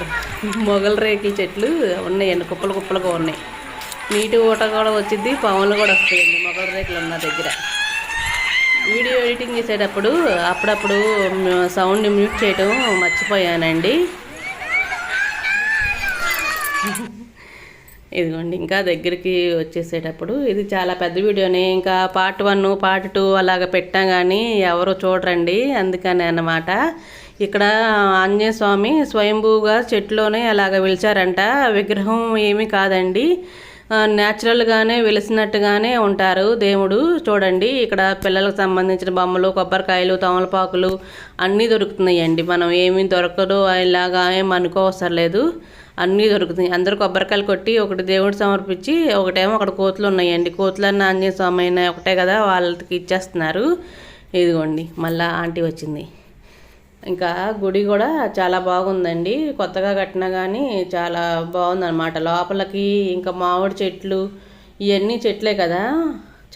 మొగల రేకుల చెట్లు ఉన్నాయండి, కుప్పలుగా ఉన్నాయి. నీటి ఊట కూడా వచ్చింది, పాములు కూడా వస్తాయండి మొగల రేకులు ఉన్న దగ్గర. వీడియో ఎడిటింగ్ చేసేటప్పుడు అప్పుడప్పుడు సౌండ్ మ్యూట్ చేయటం మర్చిపోయానండి. ఇదిగోండి ఇంకా దగ్గరికి వచ్చేసేటప్పుడు ఇది చాలా పెద్ద వీడియోనే. ఇంకా పార్ట్ 1 పార్ట్ 2 అలాగ పెట్టా కానీ ఎవరో చూడరండి, అందుకని అన్నమాట. ఇక్కడ ఆంజనేయ స్వామి స్వయంభూగా చెట్టులోనే అలాగ వెలిచారంట. విగ్రహం ఏమీ కాదండి, న్యాచురల్గానే వెలిసినట్టుగానే ఉంటారు దేవుడు. చూడండి ఇక్కడ పిల్లలకు సంబంధించిన బొమ్మలు, కొబ్బరికాయలు, తమలపాకులు అన్నీ దొరుకుతున్నాయండి. మనం ఏమీ దొరకదు ఇలాగా ఏం అనుకోవసరం లేదు, అన్నీ దొరుకుతున్నాయి. అందరూ కొబ్బరికాయలు కొట్టి ఒకటి దేవుడు సమర్పించి, ఒకటేమో అక్కడ కోతులు ఉన్నాయండి, కోతులన్న ఆంజనేయ స్వామి అయినా ఒకటే కదా, వాళ్ళకి ఇచ్చేస్తున్నారు. ఇదిగోండి మళ్ళీ ఆంటీ వచ్చింది. ఇంకా గుడి కూడా చాలా బాగుందండి, కొత్తగా కట్టినా కానీ చాలా బాగుందన్నమాట. లోపలికి ఇంకా మామిడి చెట్లు, ఇవన్నీ చెట్లే కదా,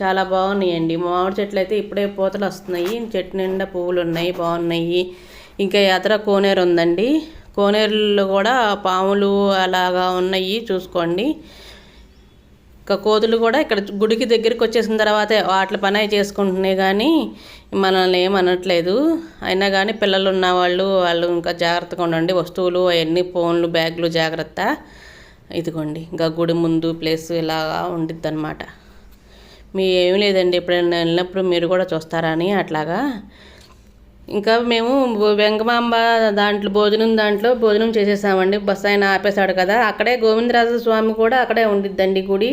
చాలా బాగున్నాయండి. మామిడి చెట్లు అయితే ఇప్పుడే పూతలు వస్తున్నాయి, చెట్టు నిండా పువ్వులు ఉన్నాయి, బాగున్నాయి. ఇంకా ఎదర కోనేరు ఉందండి, కోనేరులో కూడా పాములు అలాగా ఉన్నాయి, చూసుకోండి. ఇంకా కోతులు కూడా ఇక్కడ గుడికి దగ్గరికి వచ్చేసిన తర్వాతే వాటి పని చేసుకుంటున్నాయి కానీ మనల్ని ఏమనట్లేదు. అయినా కానీ పిల్లలు ఉన్న వాళ్ళు ఇంకా జాగ్రత్తగా ఉండండి, వస్తువులు అవన్నీ ఫోన్లు బ్యాగులు జాగ్రత్త. ఇదిగోండి ఇంకా గుడి ముందు ప్లేస్ ఇలాగా ఉండిద్ది అనమాట. మీ ఏమీ లేదండి, ఎప్పుడైనా వెళ్ళినప్పుడు మీరు కూడా చూస్తారని అట్లాగా. ఇంకా మేము వెంగమాంబ భోజనం చేసేసామండి. బస్సు ఆయన ఆపేశాడు కదా, అక్కడే గోవిందరాజ స్వామి కూడా అక్కడే ఉండిద్దండి గుడి.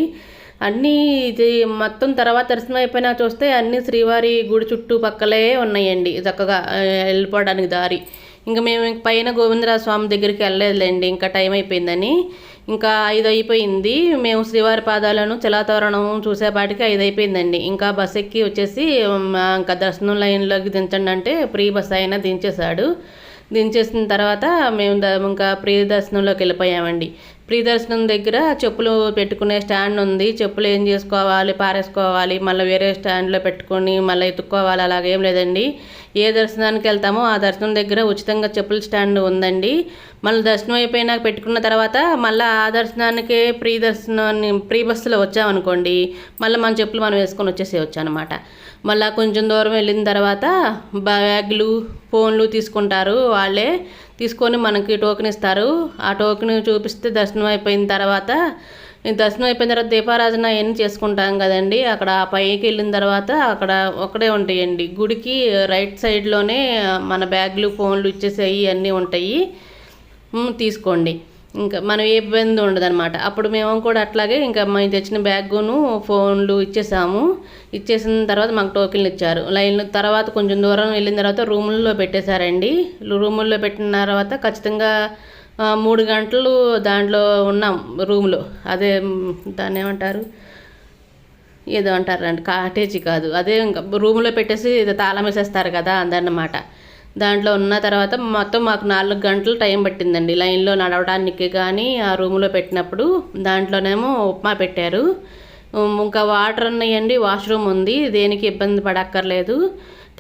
అన్నీ ఇది మొత్తం తర్వాత దర్శనం అయిపోయినా చూస్తే అన్నీ శ్రీవారి గుడి చుట్టుపక్కలే ఉన్నాయండి చక్కగా వెళ్ళిపోవడానికి దారి. ఇంకా మేము పైన గోవిందరాజ స్వామి దగ్గరికి వెళ్ళలేదులేండి, ఇంకా టైం అయిపోయిందని. ఇంకా 5 అయిపోయింది. మేము శ్రీవారి పాదాలను చిలాతోరణం చూసేపాటికి 5 అయిపోయిందండి. ఇంకా బస్ ఎక్కి వచ్చేసి ఇంకా దర్శనం లైన్లోకి దించండి అంటే ప్రీ బస్ అయినా దించేశాడు. దించేసిన తర్వాత మేము ఇంకా ప్రీ దర్శనంలోకి వెళ్ళిపోయామండి. ప్రీ దర్శనం దగ్గర చెప్పులు పెట్టుకునే స్టాండ్ ఉంది. చెప్పులు ఏం చేసుకోవాలి, పారేసుకోవాలి, మళ్ళీ వేరే స్టాండ్లో పెట్టుకొని మళ్ళీ ఎత్తుక్కోవాలి, అలాగేం లేదండి. ఏ దర్శనానికి వెళ్తామో ఆ దర్శనం దగ్గర ఉచితంగా చెప్పుల స్టాండ్ ఉందండి. మళ్ళీ దర్శనం అయిపోయినాక పెట్టుకున్న తర్వాత మళ్ళీ ఆ దర్శనానికే ప్రీ బస్సులో వచ్చామనుకోండి, మళ్ళీ మన చెప్పులు మనం వేసుకొని వచ్చేసేయచ్చు అనమాట. మళ్ళీ కొంచెం దూరం వెళ్ళిన తర్వాత బ్యాగులు, ఫోన్లు తీసుకుంటారు వాళ్ళే. తీసుకొని మనకి టోకెన్ ఇస్తారు. ఆ టోకెన్ చూపిస్తే దర్శనం అయిపోయిన తర్వాత దీపారాధన అవన్నీ చేసుకుంటాం కదండి. అక్కడ పైకి వెళ్ళిన తర్వాత అక్కడ ఒక్కడే ఉంటాయండి. గుడికి రైట్ సైడ్లోనే మన బ్యాగులు, ఫోన్లు ఇచ్చేసేవి అన్నీ ఉంటాయి, తీసుకోండి. ఇంకా మనం ఏ ఇబ్బంది ఉండదు అనమాట. అప్పుడు మేము కూడా అట్లాగే ఇంకా మేము తెచ్చిన బ్యాగును, ఫోన్లు ఇచ్చేసాము. ఇచ్చేసిన తర్వాత మాకు టోకెన్లు ఇచ్చారు. లైన్ తర్వాత కొంచెం దూరం వెళ్ళిన తర్వాత రూముల్లో పెట్టేశారండి. రూముల్లో పెట్టిన తర్వాత ఖచ్చితంగా 3 గంటలు దాంట్లో ఉన్నాం రూమ్లో. అదే దాన్ని ఏమంటారు, ఏదో అంటారండి, కాటేజీ కాదు, అదే ఇంకా రూమ్లో పెట్టేసి తాళం వేసేస్తారు కదా అదన్నమాట. దాంట్లో ఉన్న తర్వాత మొత్తం మాకు 4 గంటలు టైం పట్టిందండి లైన్లో నడవడానికి. కానీ ఆ రూమ్లో పెట్టినప్పుడు దాంట్లోనేమో ఉప్మా పెట్టారు. ఇంకా వాటర్ ఉన్నాయండి, వాష్రూమ్ ఉంది, దేనికి ఇబ్బంది పడక్కర్లేదు.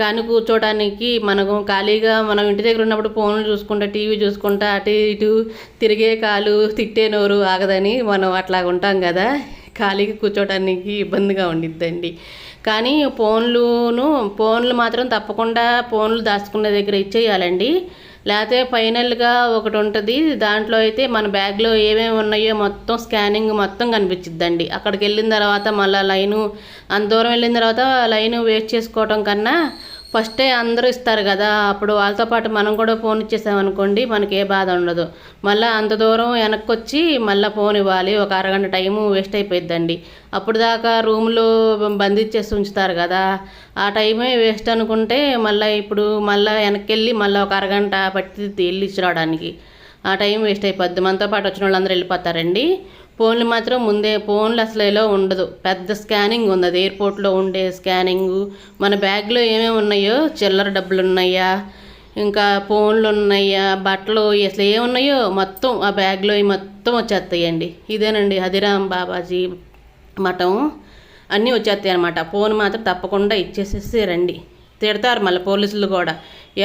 కానీ కూర్చోడానికి మనకు ఖాళీగా మనం ఇంటి దగ్గర ఉన్నప్పుడు ఫోన్లు చూసుకుంటా, టీవీ చూసుకుంటా అటు ఇటు తిరిగే కాలు తిట్టే నోరు ఆగదని మనం అట్లా ఉంటాం కదా, ఖాళీగా కూర్చోడానికి ఇబ్బందిగా ఉండిద్దండి. కానీ ఫోన్లు మాత్రం తప్పకుండా ఫోన్లు దాచుకునే దగ్గర ఇచ్చేయాలండి. లేకపోతే ఫైనల్గా ఒకటి ఉంటుంది, దాంట్లో అయితే మన బ్యాగ్లో ఏమేమి ఉన్నాయో మొత్తం స్కానింగ్ మొత్తం కనిపించిద్దండి. అక్కడికి వెళ్ళిన తర్వాత మళ్ళీ అంత దూరం వెళ్ళిన తర్వాత లైను వేస్ట్ చేసుకోవటం కన్నా ఫస్టే అందరూ ఇస్తారు కదా, అప్పుడు వాళ్ళతో పాటు మనం కూడా ఫోన్ ఇచ్చేసామనుకోండి మనకి ఏ బాధ ఉండదు. మళ్ళీ అంత దూరం వెనక్కి వచ్చి మళ్ళీ ఫోన్ ఇవ్వాలి, ఒక అరగంట టైము వేస్ట్ అయిపోయిద్దండి. అప్పుడు దాకా రూమ్లో బంధించేసి ఉంచుతారు కదా, ఆ టైమే వేస్ట్ అనుకుంటే ఇప్పుడు మళ్ళీ వెనక్కి వెళ్ళి మళ్ళీ ఒక అరగంట పట్టి వెళ్ళి ఇచ్చి రావడానికి ఆ టైం వేస్ట్ అయిపోద్ది. మనతో పాటు వచ్చిన వాళ్ళందరూ వెళ్ళిపోతారండి. ఫోన్లు మాత్రం ఫోన్లు అసలు ఎలా ఉండదు, పెద్ద స్కానింగ్ ఉంది. అది ఎయిర్పోర్ట్లో ఉండే స్కానింగు. మన బ్యాగ్లో ఏమేమి ఉన్నాయో, చిల్లర డబ్బులు ఉన్నాయా, ఇంకా ఫోన్లు ఉన్నాయా, బట్టలు అసలు ఏమున్నాయో మొత్తం ఆ బ్యాగ్లో మొత్తం వచ్చేస్తాయండి. ఇదేనండి హదిరామ్ బాబాజీ మఠం, అన్నీ వచ్చేస్తాయి అన్నమాట. ఫోన్ మాత్రం తప్పకుండా ఇచ్చేసేసి రండి. తిడతారు మళ్ళీ పోలీసులు కూడా,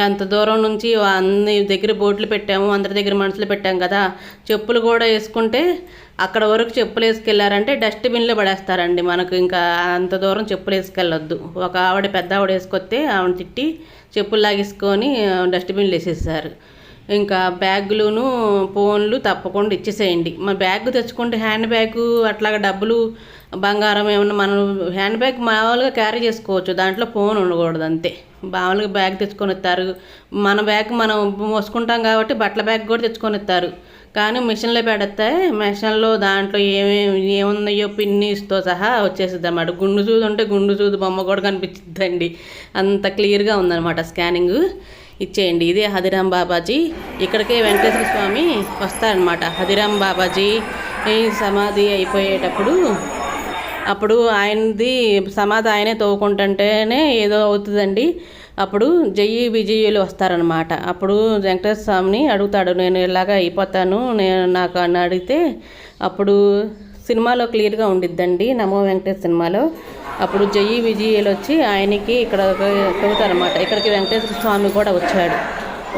అంత దూరం నుంచి అన్ని దగ్గర బోట్లు పెట్టాము, అందరి దగ్గర మనుషులు పెట్టాం కదా, చెప్పులు కూడా వేసుకుంటే అక్కడ వరకు చెప్పులు వేసుకెళ్ళారంటే డస్ట్బిన్లో పడేస్తారండి. మనకు ఇంకా అంత దూరం చెప్పులు వేసుకెళ్ళొద్దు. ఒక పెద్ద ఆవిడ వేసుకొస్తే ఆవిడ తిట్టి చెప్పులు లాగేసుకొని డస్ట్బిన్లు వేసేసారు. ఇంకా బ్యాగులును ఫోన్లు తప్పకుండా ఇచ్చేసేయండి. మన బ్యాగ్ తెచ్చుకుంటే హ్యాండ్ బ్యాగు అట్లాగా డబ్బులు, బంగారం ఏమన్నా మనం హ్యాండ్ బ్యాగ్ మామూలుగా క్యారీ చేసుకోవచ్చు, దాంట్లో ఫోన్ ఉండకూడదు అంతే. మామూలుగా బ్యాగ్ తెచ్చుకొని వస్తారు. మన బ్యాగ్ మనం మోసుకుంటాం కాబట్టి బట్టల బ్యాగ్ కూడా తెచ్చుకొని వస్తారు. కానీ మిషన్లో పెడితే మిషన్లో దాంట్లో ఏమున్నాయో పిన్నీస్తో సహా వచ్చేసిద్ది అన్నమాట. గుండు సూది ఉంటే గుండు సూది బొమ్మ కూడా కనిపించిద్దండి, అంత క్లియర్గా ఉందన్నమాట స్కానింగ్. ఇచ్చేయండి. ఇదే హదిరామ్ బాబాజీ. ఇక్కడికే వెంకటేశ్వర స్వామి వస్తారనమాట. హదిరామ్ బాబాజీ సమాధి అయిపోయేటప్పుడు అప్పుడు ఆయనది సమాధి ఆయనే తవ్వుకుంటుంటేనే ఏదో అవుతుందండి. అప్పుడు జయ్యి విజయులు వస్తారనమాట. అప్పుడు వెంకటేశ్వర స్వామిని అడుగుతాడు, నేను ఇలాగా అయిపోతాను నాకు అని అడిగితే అప్పుడు సినిమాలో క్లియర్గా ఉండిద్దండి, నమో వెంకటేశ్వర సినిమాలో. అప్పుడు జయ్యి విజయులు వచ్చి ఆయనకి ఇక్కడ తవ్వుతారనమాట. ఇక్కడికి వెంకటేశ్వర స్వామి కూడా వచ్చాడు.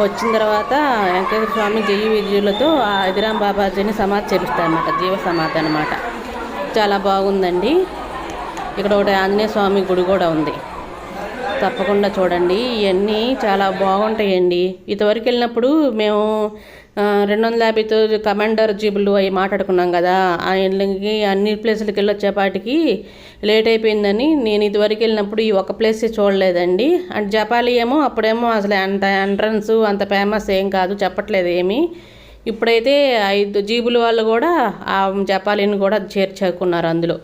వచ్చిన తర్వాత వెంకటేశ్వర స్వామి జయ్యి విజయులతో ఆ హదిరామ్ బాబాజీని సమాధి చేపిస్తారనమాట, జీవ సమాధి అనమాట. చాలా బాగుందండి. ఇక్కడ ఒకటి ఆంజనేయ స్వామి గుడి కూడా ఉంది, తప్పకుండా చూడండి. ఇవన్నీ చాలా బాగుంటాయండి. ఇంతవరకు వెళ్ళినప్పుడు మేము 250తో కమాండర్ జీబులు అవి మాట్లాడుకున్నాం కదా, ఆయనకి అన్ని ప్లేసులకి వెళ్ళి వచ్చేపాటికి లేట్ అయిపోయిందని నేను ఇదివరకు వెళ్ళినప్పుడు ఈ ఒక ప్లేసే చూడలేదండి. అండ్ జపాలి ఏమో అప్పుడేమో అసలు అంత ఎంట్రన్స్ అంత ఫేమస్ ఏం కాదు, చెప్పట్లేదు ఏమీ. ఇప్పుడైతే 5 జీబుల వాళ్ళు కూడా ఆ జపాలిని కూడా చేర్చుకున్నారు అందులో.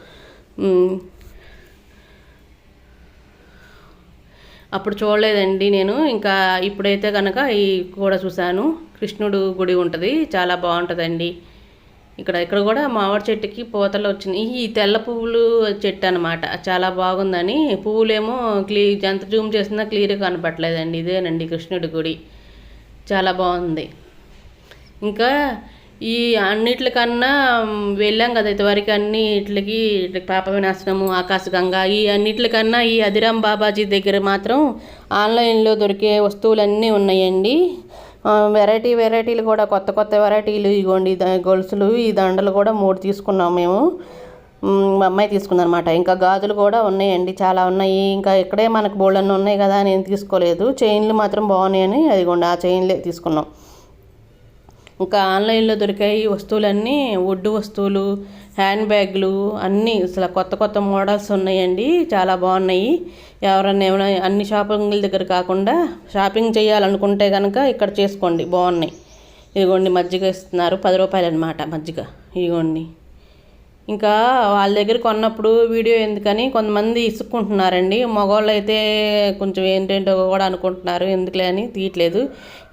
అప్పుడు చూడలేదండి నేను. ఇంకా ఇప్పుడైతే కనుక ఈ కూడా చూశాను. కృష్ణుడు గుడి ఉంటుంది, చాలా బాగుంటుందండి. ఇక్కడ కూడా మామిడి చెట్టుకి పూతలు వచ్చినాయి. ఈ తెల్ల పువ్వులు చెట్టు అనమాట, చాలా బాగుందని. పువ్వులేమో ఎంత జూమ్ చేసినా క్లియర్గా కనపట్లేదండి. ఇదేనండి కృష్ణుడి గుడి, చాలా బాగుంది. ఇంకా ఈ అన్నిట్లకన్నా వెళ్ళాం కదా ఇంతవరకు, అన్నిటికి పాప వినాశనము, ఆకాశగంగా, ఈ అన్నిట్లకన్నా ఈ అదిరాం బాబాజీ దగ్గర మాత్రం ఆన్లైన్లో దొరికే వస్తువులన్నీ ఉన్నాయండి. వెరైటీలు కూడా, కొత్త వెరైటీలు. ఇగోండి గొలుసులు, ఈ దండలు కూడా 3 తీసుకున్నాం మేము. మా అమ్మాయి తీసుకుందనమాట. ఇంకా గాజులు కూడా ఉన్నాయండి, చాలా ఉన్నాయి. ఇంకా ఇక్కడే మనకు బోళ్ళన్నీ ఉన్నాయి కదా, నేను తీసుకోలేదు. చైన్లు మాత్రం బాగున్నాయని అదిగోండి ఆ చైన్లే తీసుకున్నాం. ఇంకా ఆన్లైన్లో దొరికాయి వస్తువులన్నీ, వుడ్ వస్తువులు, హ్యాండ్ బ్యాగులు అన్నీ అసలు కొత్త మోడల్స్ ఉన్నాయండి, చాలా బాగున్నాయి. ఎవరన్నా ఏమైనా అన్ని షాపింగ్ల దగ్గర కాకుండా షాపింగ్ చేయాలనుకుంటే కనుక ఇక్కడ చేసుకోండి, బాగున్నాయి. ఇదిగోండి మజ్జిగ ఇస్తున్నారు, 10 రూపాయలు అనమాట మజ్జిగ. ఇదిగోండి. ఇంకా వాళ్ళ దగ్గర కొన్నప్పుడు వీడియో ఎందుకని కొంతమంది ఇసుక్కుంటున్నారండి. మగవాళ్ళు అయితే కొంచెం ఏంటేంటో కూడా అనుకుంటున్నారు, ఎందుకులే అని తీయట్లేదు.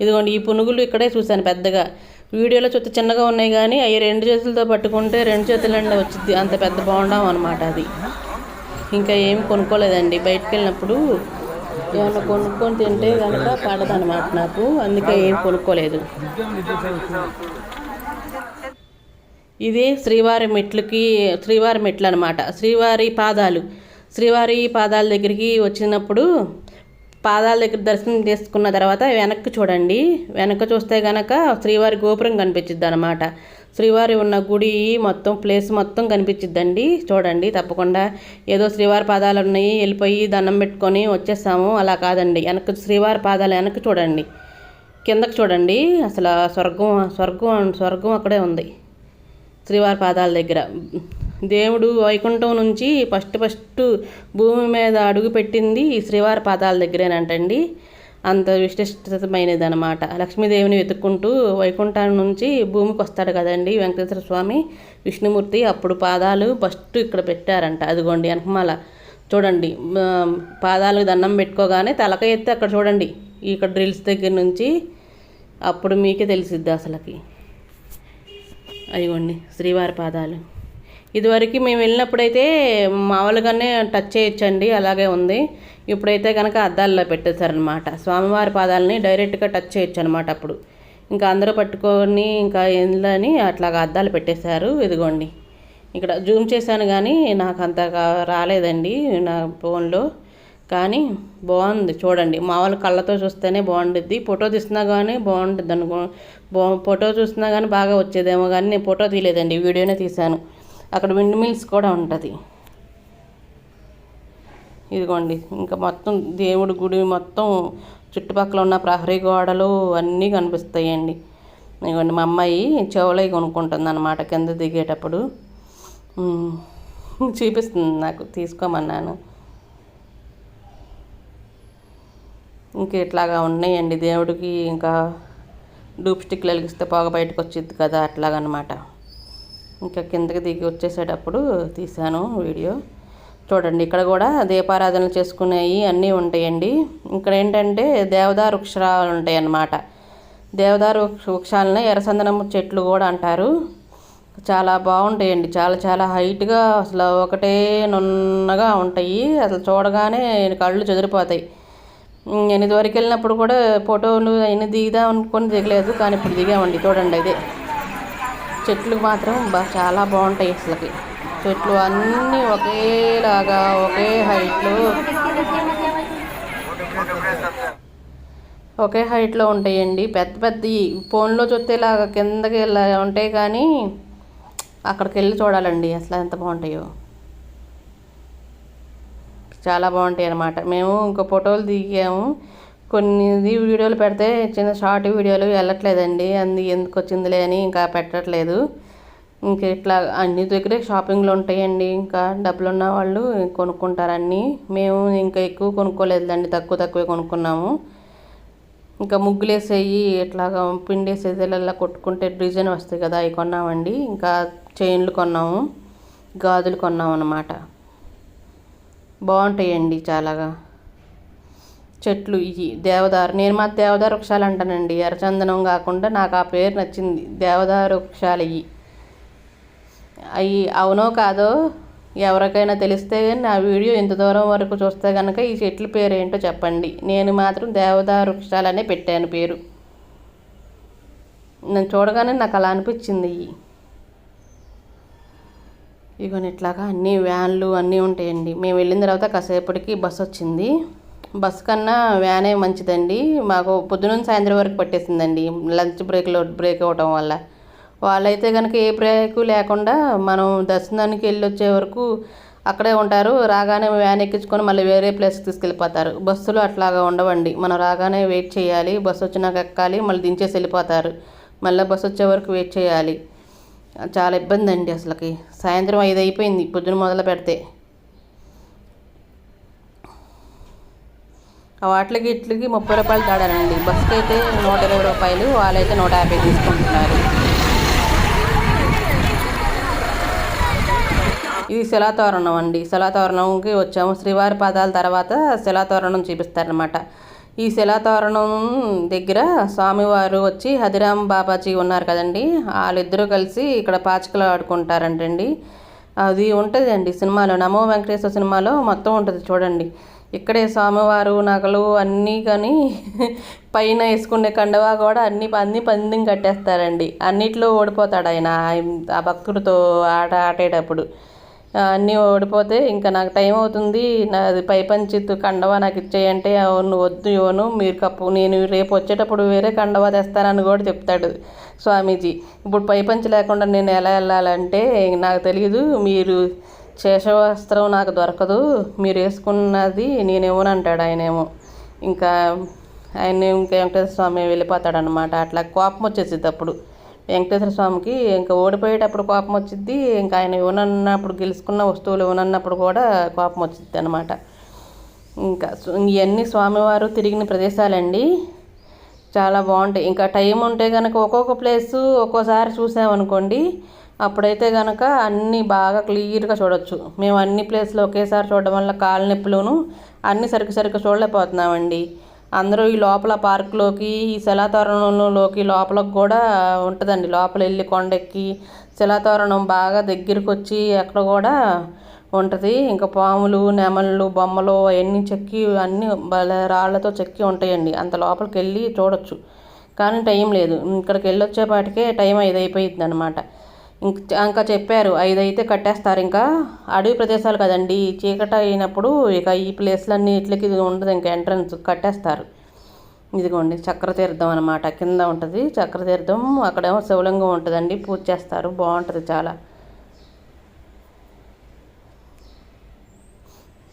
ఇదిగోండి ఈ పునుగులు ఇక్కడే చూశాను పెద్దగా. వీడియోలో చూస్తే చిన్నగా ఉన్నాయి కానీ అవి 2 చేతులతో పట్టుకుంటే 2 చేతులండి వచ్చింది, అంత పెద్ద బాగుండం అనమాట అది. ఇంకా ఏమి కొనుక్కోలేదండి. బయటకు వెళ్ళినప్పుడు ఏమైనా కొనుక్కొని తింటే కనుక పడదనమాట నాకు, అందుకే ఏం కొనుక్కోలేదు. ఇది శ్రీవారి మెట్లు అనమాట, శ్రీవారి పాదాల దగ్గరికి వచ్చినప్పుడు పాదాల దగ్గర దర్శనం చేసుకున్న తర్వాత వెనక్కి చూడండి. వెనక్కి చూస్తే కనుక శ్రీవారి గోపురం కనిపించిద్ది అనమాట. శ్రీవారి ఉన్న గుడి మొత్తం ప్లేస్ మొత్తం కనిపించిద్దండి, చూడండి తప్పకుండా. ఏదో శ్రీవారి పాదాలు ఉన్నాయి వెళ్ళిపోయి దండం పెట్టుకొని వచ్చేస్తాము, అలా కాదండి. శ్రీవారి పాదాలు వెనక్కి చూడండి, కిందకి చూడండి. అసలు స్వర్గం అక్కడే ఉంది శ్రీవారి పాదాల దగ్గర. దేవుడు వైకుంఠం నుంచి ఫస్ట్ భూమి మీద అడుగు పెట్టింది శ్రీవారి పాదాల దగ్గరేనంటండి. అంత విశిష్టమైనది అనమాట. లక్ష్మీదేవిని వెతుక్కుంటూ వైకుంఠం నుంచి భూమికి వస్తాడు కదండి వెంకటేశ్వర స్వామి, విష్ణుమూర్తి. అప్పుడు పాదాలు ఫస్ట్ ఇక్కడ పెట్టారంట. అదిగోండి వెనకమాల చూడండి, పాదాలకు దండం పెట్టుకోగానే తలక ఎత్తి అక్కడ చూడండి, ఇక్కడ డ్రిల్స్ దగ్గర నుంచి. అప్పుడు మీకే తెలిసిద్ది అసలుకి. అదిగోండి శ్రీవారి పాదాలు. ఇదివరకు మేము వెళ్ళినప్పుడైతే మామూలుగానే టచ్ చేయొచ్చండి, అలాగే ఉంది. ఇప్పుడైతే కనుక అద్దాల్లో పెట్టేశారనమాట. స్వామివారి పాదాలని డైరెక్ట్గా టచ్ చేయొచ్చు అనమాట. అప్పుడు ఇంకా అందరూ పట్టుకొని ఇంకా ఏందని అట్లాగా అద్దాలు పెట్టేశారు. ఇదిగోండి ఇక్కడ జూమ్ చేశాను కానీ నాకు అంతగా రాలేదండి నా ఫోన్లో, కానీ బాగుంది చూడండి. మామూలు కళ్ళతో చూస్తేనే బాగుంటుంది, ఫోటో తీస్తున్నా కానీ బాగుంటుంది ఫోటో చూస్తున్నా కానీ బాగా వచ్చేదేమో కానీ నేను ఫోటో తీయలేదండి, వీడియోనే తీశాను. అక్కడ విండ్ మిల్స్ కూడా ఉంటుంది. ఇదిగోండి ఇంకా మొత్తం దేవుడి గుడి మొత్తం చుట్టుపక్కల ఉన్న ప్రహరీ గోడలు అన్నీ కనిపిస్తాయండి. ఇదిగోండి మా అమ్మాయి చెవులై కొనుక్కుంటుంది అనమాట కింద దిగేటప్పుడు, చూపిస్తుంది నాకు, తీసుకోమన్నాను. ఇంక ఇట్లాగా ఉన్నాయండి దేవుడికి. ఇంకా డూప్ స్టిక్లు వెలిగిస్తే పొగ బయటకు వచ్చింది కదా, అట్లాగనమాట. ఇంకా కిందకి దిగి వచ్చేసేటప్పుడు తీశాను వీడియో. చూడండి ఇక్కడ కూడా దీపారాధనలు చేసుకునేవి అన్నీ ఉంటాయండి. ఇక్కడ ఏంటంటే దేవదారు వృక్షాలు ఉంటాయి అన్నమాట. దేవదారు వృక్షాలని ఎర్రచందనం చెట్లు కూడా అంటారు. చాలా బాగుంటాయండి, చాలా హైట్గా, అసలు ఒకటే నున్నగా ఉంటాయి. అసలు చూడగానే కళ్ళు చెదిరిపోతాయి. నేను ఇదివరకు వెళ్ళినప్పుడు కూడా ఫోటోలు అయినా దిగుదాం అనుకొని దిగలేదు, కానీ ఇప్పుడు దిగామండి. చూడండి అదే చెట్లు మాత్రం చాలా బాగుంటాయి. అసలుకి చెట్లు అన్నీ ఒకేలాగా ఒకే హైట్లో ఉంటాయండి. పెద్దవి ఫోన్లో చూస్తేలాగా కిందకి వెళ్ళా ఉంటాయి, కానీ అక్కడికి వెళ్ళి చూడాలండి అసలు ఎంత బాగుంటాయో. చాలా బాగుంటాయి అన్నమాట. మేము ఇంకా ఫోటోలు దిగాము, కొన్ని వీడియోలు పెడితే చిన్న షార్ట్ వీడియోలు వెళ్ళట్లేదండి, ఎందుకు వచ్చిందిలే అని ఇంకా పెట్టట్లేదు. ఇంక ఇట్లా అన్ని దగ్గరే షాపింగ్లు ఉంటాయండి. ఇంకా డబ్బులు ఉన్న వాళ్ళు కొనుక్కుంటారు అన్నీ. మేము ఇంకా ఎక్కువ కొనుక్కోలేదండి, తక్కువే కొనుక్కున్నాము. ఇంకా ముగ్గులు వేసేవి ఇట్లాగా పిండేసేది ఇలా కొట్టుకుంటే డిజైన్ వస్తాయి కదా, అవి కొన్నామండి. ఇంకా చైన్లు కొన్నాము. గాజులు కొన్నాం అన్నమాట. బాగుంటాయండి చాలాగా. చెట్లు ఇవి దేవదారు, నేను మా దేవదారు వృక్షాలు అంటానండి, ఎర్రచందనం కాకుండా నాకు ఆ పేరు నచ్చింది, దేవదారు వృక్షాలు ఇవి. అవి అవునో కాదో ఎవరికైనా తెలిస్తే నా వీడియో ఇంత దూరం వరకు చూస్తే కనుక ఈ చెట్ల పేరు ఏంటో చెప్పండి. నేను మాత్రం దేవదారు వృక్షాలనే పెట్టాను పేరు. నేను చూడగానే నాకు అలా అనిపించింది. ఇగోని ఇట్లాగా అన్ని వ్యాన్లు అన్నీ ఉంటాయండి. మేము వెళ్ళిన తర్వాత కాసేపటికి బస్సు వచ్చింది. బస్సు కన్నా వ్యానే మంచిదండి. మాకు పొద్దున సాయంత్రం వరకు పట్టేసిందండి, లంచ్ బ్రేక్ అవ్వటం వల్ల. వాళ్ళైతే కనుక ఏ బ్రేకు లేకుండా మనం దర్శనానికి వెళ్ళి వచ్చే వరకు అక్కడే ఉంటారు. రాగానే వ్యాన్ ఎక్కించుకొని మళ్ళీ వేరే ప్లేస్కి తీసుకెళ్ళిపోతారు. బస్సులు అట్లాగా ఉండవండి. మనం రాగానే వెయిట్ చేయాలి, బస్సు వచ్చినాక ఎక్కాలి, మళ్ళీ దించేసి వెళ్ళిపోతారు. మళ్ళీ బస్సు వచ్చే వరకు వెయిట్ చేయాలి. చాలా ఇబ్బంది అండి అసలుకి. సాయంత్రం 5 అయిపోయింది పొద్దున మొదలు పెడితే. వాటికి ఇట్లకి 30 రూపాయలు తేడానండి. బస్కి అయితే 120 రూపాయలు, వాళ్ళైతే 150 తీసుకుంటున్నారు. ఇది శిలాతోరణం అండి. శిలాతోరణంకి వచ్చాము. శ్రీవారి పాదాల తర్వాత శిలాతోరణం చూపిస్తారనమాట. ఈ శిలాతోరణం దగ్గర స్వామివారు వచ్చి హదిరామ్ బాబాజీ ఉన్నారు కదండి, వాళ్ళిద్దరూ కలిసి ఇక్కడ పాచికలు ఆడుకుంటారంటండి. అది ఉంటుందండి సినిమాలో, నమో వెంకటేశ్వర సినిమాలో మొత్తం ఉంటుంది చూడండి. ఇక్కడే స్వామివారు నగలు అన్నీ కానీ పైన వేసుకునే కండవా కూడా అన్నీ పందెం కట్టేస్తారండి. అన్నిట్లో ఓడిపోతాడు ఆయన ఆ భక్తుడితో ఆడేటప్పుడు. అన్నీ ఓడిపోతే ఇంకా నాకు టైం అవుతుంది, నాది పై పంచిత్తు కండవా నాకు ఇచ్చేయంటే అవును వద్దు ఇవ్వను, మీరు నేను రేపు వచ్చేటప్పుడు వేరే కండవా తెస్తానని కూడా చెప్తాడు స్వామీజీ. ఇప్పుడు పై పంచి లేకుండా నేను ఎలా వెళ్ళాలంటే నాకు తెలియదు, మీరు శేషవస్త్రం నాకు దొరకదు, మీరు వేసుకున్నది నేను ఇవ్వనంటాడు ఆయనేమో. ఇంకా వెంకటేశ్వర స్వామి వెళ్ళిపోతాడనమాట. అట్లా కోపం వచ్చేసింది అప్పుడు వెంకటేశ్వర స్వామికి. ఇంకా ఓడిపోయేటప్పుడు కోపం వచ్చింది, ఇంకా ఆయన ఇవ్వనన్నప్పుడు, గెలుచుకున్న వస్తువులు ఇవ్వనన్నప్పుడు కూడా కోపం వచ్చింది అనమాట. ఇంకా ఇవన్నీ స్వామివారు తిరిగిన ప్రదేశాలండి, చాలా బాగుంటాయి. ఇంకా టైం ఉంటే కనుక ఒక్కొక్క ప్లేసు ఒక్కోసారి చూసామనుకోండి, అప్పుడైతే కనుక అన్నీ బాగా క్లియర్గా చూడొచ్చు. మేము అన్ని ప్లేస్లు ఒకేసారి చూడడం వల్ల కాళ్ళ నొప్పులను అన్నీ సరిగ్గా చూడలేకపోతున్నామండి. అందరూ ఈ లోపల పార్కులోకి, ఈ శిలాతోరణంలోకి లోపలకు కూడా ఉంటుందండి. లోపల వెళ్ళి కొండెక్కి శిలాతోరణం బాగా దగ్గరికి వచ్చి అక్కడ కూడా ఉంటుంది. ఇంకా పాములు, నెమళ్ళు, బొమ్మలు అవన్నీ చెక్కి అన్నీ రాళ్లతో చెక్కి ఉంటాయండి. అంత లోపలికి వెళ్ళి చూడొచ్చు. కానీ టైం లేదు. ఇక్కడికి వెళ్ళి వచ్చేపాటికే టైం 5 అయిపోయింది అనమాట. ఇంకా చెప్పారు 5 అయితే కట్టేస్తారు. ఇంకా అడవి ప్రదేశాలు కదండి, చీకట అయినప్పుడు ఇక ఈ ప్లేస్లన్నీ ఇట్లకి ఉండదు, ఇంకా ఎంట్రన్స్ కట్టేస్తారు. ఇదిగోండి చక్రతీర్థం అనమాట, కింద ఉంటుంది చక్రతీర్థం. అక్కడేమో శివలింగం ఉంటుందండి, పూజ చేస్తారు, బాగుంటుంది చాలా.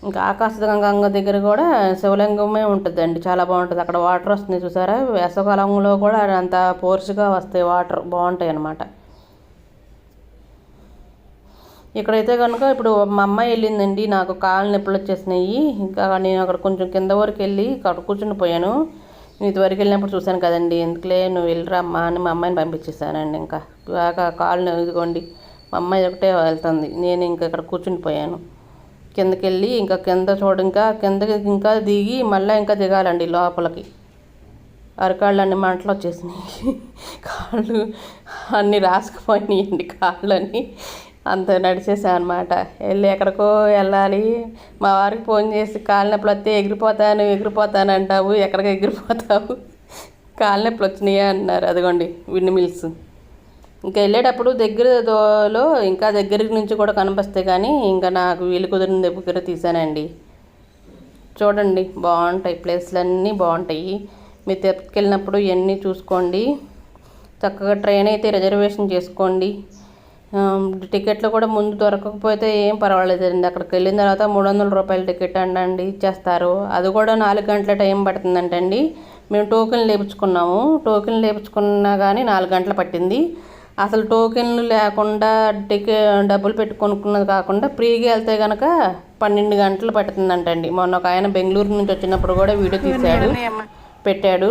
ఇంకా ఆకాశగంగ దగ్గర కూడా శివలింగమే ఉంటుందండి, చాలా బాగుంటుంది. అక్కడ వాటర్ వస్తుంది చూసారా, వేసవకాలంలో కూడా అంత ఫోర్స్గా వస్తాయి వాటర్, బాగుంటాయి అన్నమాట. ఇక్కడైతే కనుక ఇప్పుడు మా అమ్మాయి వెళ్ళిందండి, నాకు కాళ్ళు నొప్పులు వచ్చేసినాయి. ఇంకా నేను అక్కడ కొంచెం కింద వరకు వెళ్ళి అక్కడ కూర్చుని పోయాను. నేను ఇదివరకు వెళ్ళినప్పుడు చూశాను కదండి, ఎందుకులే నువ్వు వెళ్ళిరా అమ్మా అని మా అమ్మాయిని పంపించేసానండి. ఇంకా కాళ్ళు ఇదిగోండి మా అమ్మాయి ఒకటే వెళ్తుంది, నేను ఇంకా ఇక్కడ కూర్చుని పోయాను. కిందకి వెళ్ళి ఇంకా కింద ఇంకా కిందకి ఇంకా దిగి మళ్ళీ ఇంకా దిగాలండి లోపలికి. అరకాళ్ళు అన్ని మంటలు వచ్చేసినాయి, కాళ్ళు అన్నీ రాసుకుపోయినాయండి కాళ్ళన్నీ. అంత నడిచేసాను అనమాట. వెళ్ళి ఎక్కడికో వెళ్ళాలి. మా వారికి ఫోన్ చేసి కాళ్ళ నొప్పులు వస్తే ఎగిరిపోతాను అంటావు, ఎక్కడికి ఎగిరిపోతావు, కాళ్ళ నొప్పులు వచ్చినాయా అన్నారు. అదిగోండి విండ్ మిల్స్. ఇంకా వెళ్ళేటప్పుడు దగ్గరలో ఇంకా దగ్గర నుంచి కూడా కనిపిస్తే కానీ ఇంకా నాకు వీలు కుదిరిన దగ్గర తీసానండి. చూడండి బాగుంటాయి, ప్లేస్లన్నీ బాగుంటాయి. మీరు తిరుపతికి ఇవన్నీ చూసుకోండి. చక్కగా ట్రైన్ అయితే రిజర్వేషన్ చేసుకోండి. టికెట్లు కూడా ముందు దొరకకపోతే ఏం పర్వాలేదండి, అక్కడికి వెళ్ళిన తర్వాత 300 రూపాయల టికెట్ అండి ఇచ్చేస్తారు. అది కూడా 4 గంటల టైం పడుతుందంటండి. మేము టోకెన్లు వేయించుకున్నాము, టోకెన్లు వేయించుకున్నా కానీ 4 గంటలు పట్టింది. అసలు టోకెన్లు లేకుండా డబ్బులు పెట్టి కొనుక్కున్నది కాకుండా ఫ్రీగా వెళ్తే కనుక 12 గంటలు పడుతుందంటండి. మొన్న ఒక ఆయన బెంగళూరు నుంచి వచ్చినప్పుడు కూడా వీడియో తీశాడు, పెట్టాడు.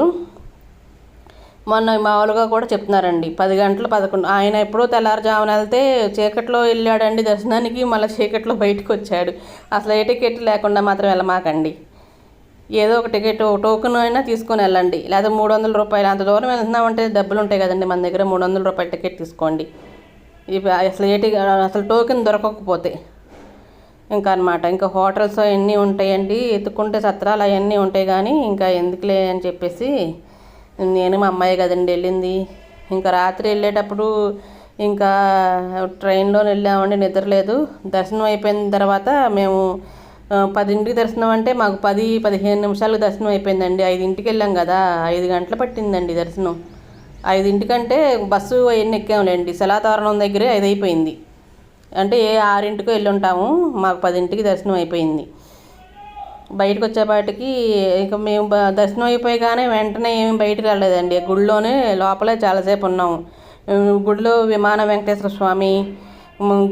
మొన్న మామూలుగా కూడా చెప్తున్నారండి 10 గంటలు 11 ఆయన ఎప్పుడో తెల్లారుజామున వెళ్తే చీకట్లో వెళ్ళాడండి దర్శనానికి, మళ్ళీ చీకట్లో బయటకు వచ్చాడు. అసలు ఏ టికెట్ లేకుండా మాత్రం వెళ్ళమాకండి. ఏదో ఒక టికెట్ టోకెన్ అయినా తీసుకొని వెళ్ళండి. లేదా 300 రూపాయలు, అంత దూరం వెళ్తున్నామంటే డబ్బులు ఉంటాయి కదండి మన దగ్గర, 300 రూపాయల టికెట్ తీసుకోండి. ఇవి అసలు టోకెన్ దొరకకపోతే ఇంకా అనమాట. ఇంకా హోటల్స్ అవన్నీ ఉంటాయండి, ఎత్తుకుంటే సత్రాలు అవన్నీ ఉంటాయి. కానీ ఇంకా ఎందుకులే అని చెప్పేసి నేను మా అమ్మాయి కదండి వెళ్ళింది. ఇంకా రాత్రి వెళ్ళేటప్పుడు ఇంకా ట్రైన్లో వెళ్ళామండి, నిద్రలేదు. దర్శనం అయిపోయిన తర్వాత మేము 10ంటికి దర్శనం అంటే మాకు 10-15 నిమిషాలకు దర్శనం అయిపోయిందండి. 5ంటికి వెళ్ళాం కదా, 5 గంటలు పట్టిందండి దర్శనం. 5ంటికంటే బస్సు అవన్నీ ఎక్కాములేండి, శిలాతోరణం దగ్గరే 5 అయిపోయింది. అంటే 6ంటికో వెళ్ళి ఉంటాము, మాకు 10ంటికి దర్శనం అయిపోయింది. బయటకు వచ్చేపాటికి ఇక మేము దర్శనం అయిపోయాగానే వెంటనే ఏమి బయటకు వెళ్ళలేదండి, గుడిలోనే లోపలే చాలాసేపు ఉన్నాము. గుడిలో విమాన వెంకటేశ్వర స్వామి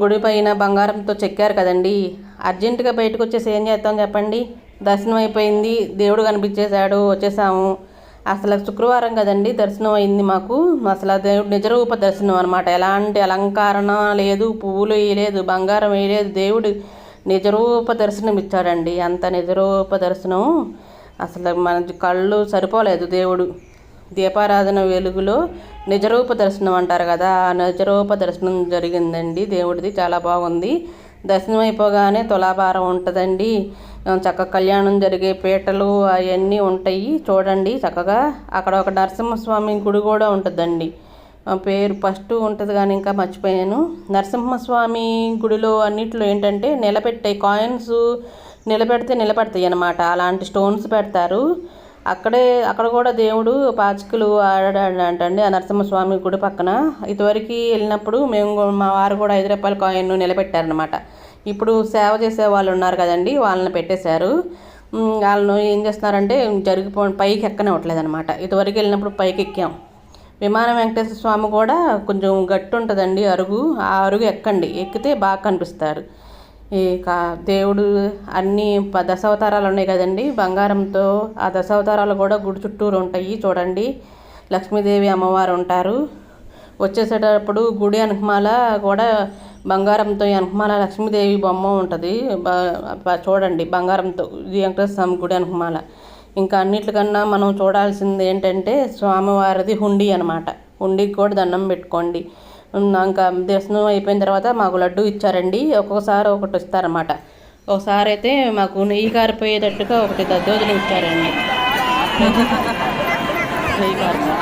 గుడి పైన బంగారంతో చెక్కారు కదండి. అర్జెంటుగా బయటకు వచ్చేసి ఏం చేస్తాం చెప్పండి, దర్శనం అయిపోయింది, దేవుడు కనిపించేశాడు, వచ్చేసాము. అసలు శుక్రవారం కదండి దర్శనం అయింది మాకు. అసలు దేవుడు నిజరూప దర్శనం అనమాట. ఎలాంటి అలంకరణ లేదు, పువ్వులు వేయలేదు, బంగారం వేయలేదు, దేవుడు నిజరూప దర్శనం ఇచ్చాడండి. అంత నిజరూప దర్శనం అసలు మన కళ్ళు సరిపోలేదు. దేవుడు దీపారాధన వెలుగులో నిజరూప దర్శనం అంటారు కదా, ఆ నిజరూప దర్శనం జరిగిందండి దేవుడిది. చాలా బాగుంది. దర్శనం అయిపోగానే తులాభారం ఉంటుందండి, చక్కగా కళ్యాణం జరిగే పీటలు అవన్నీ ఉంటాయి చూడండి చక్కగా. అక్కడ ఒక నరసింహస్వామి గుడి కూడా ఉంటుందండి, పేరు ఫస్ట్ ఉంటుంది కానీ ఇంకా మర్చిపోయాను. నరసింహస్వామి గుడిలో అన్నిట్లో ఏంటంటే నిలబెట్టాయి కాయిన్స్, నిలబెడితే నిలబడతాయి అన్నమాట. అలాంటి స్టోన్స్ పెడతారు. అక్కడ కూడా దేవుడు పాచికలు ఆడాడంటండి ఆ నరసింహస్వామి గుడి పక్కన. ఇదివరకు వెళ్ళినప్పుడు మా వారు కూడా 5 రూపాయల కాయిన్ నిలబెట్టారనమాట. ఇప్పుడు సేవ చేసే వాళ్ళు ఉన్నారు కదండి, వాళ్ళని పెట్టేశారు. వాళ్ళను ఏం చేస్తున్నారంటే పైకి ఎక్కనివ్వట్లేదు అనమాట. ఇదివరకు వెళ్ళినప్పుడు పైకి ఎక్కాం. విమాన వెంకటేశ్వర స్వామి కూడా కొంచెం గట్టి ఉంటుందండి అరుగు, ఆ అరుగు ఎక్కండి, ఎక్కితే బాగా కనిపిస్తారు. ఇక దేవుడు అన్ని దశావతారాలు ఉన్నాయి కదండి బంగారంతో, ఆ దశావతారాలు కూడా గుడి చుట్టూరు ఉంటాయి చూడండి. లక్ష్మీదేవి అమ్మవారు ఉంటారు. వచ్చేసేటప్పుడు గుడి వెనకమాల కూడా బంగారంతో వెనకమాల లక్ష్మీదేవి బొమ్మ ఉంటుంది చూడండి, బంగారంతో. వెంకటేశ్వర స్వామి గుడి వెనకమాల. ఇంకా అన్నిటికన్నా మనం చూడాల్సింది ఏంటంటే స్వామివారిది హుండీ అనమాట. హుండీకి కూడా దండం పెట్టుకోండి. ఇంకా దర్శనం అయిపోయిన తర్వాత మాకు లడ్డు ఇచ్చారండి. ఒక్కొక్కసారి ఒకటి ఇస్తారన్నమాట. ఒకసారి అయితే మాకు నెయ్యి కారిపోయేటట్టుగా ఒకటి దద్దోజనం ఇచ్చారండి. నెయ్యి కారిపోయి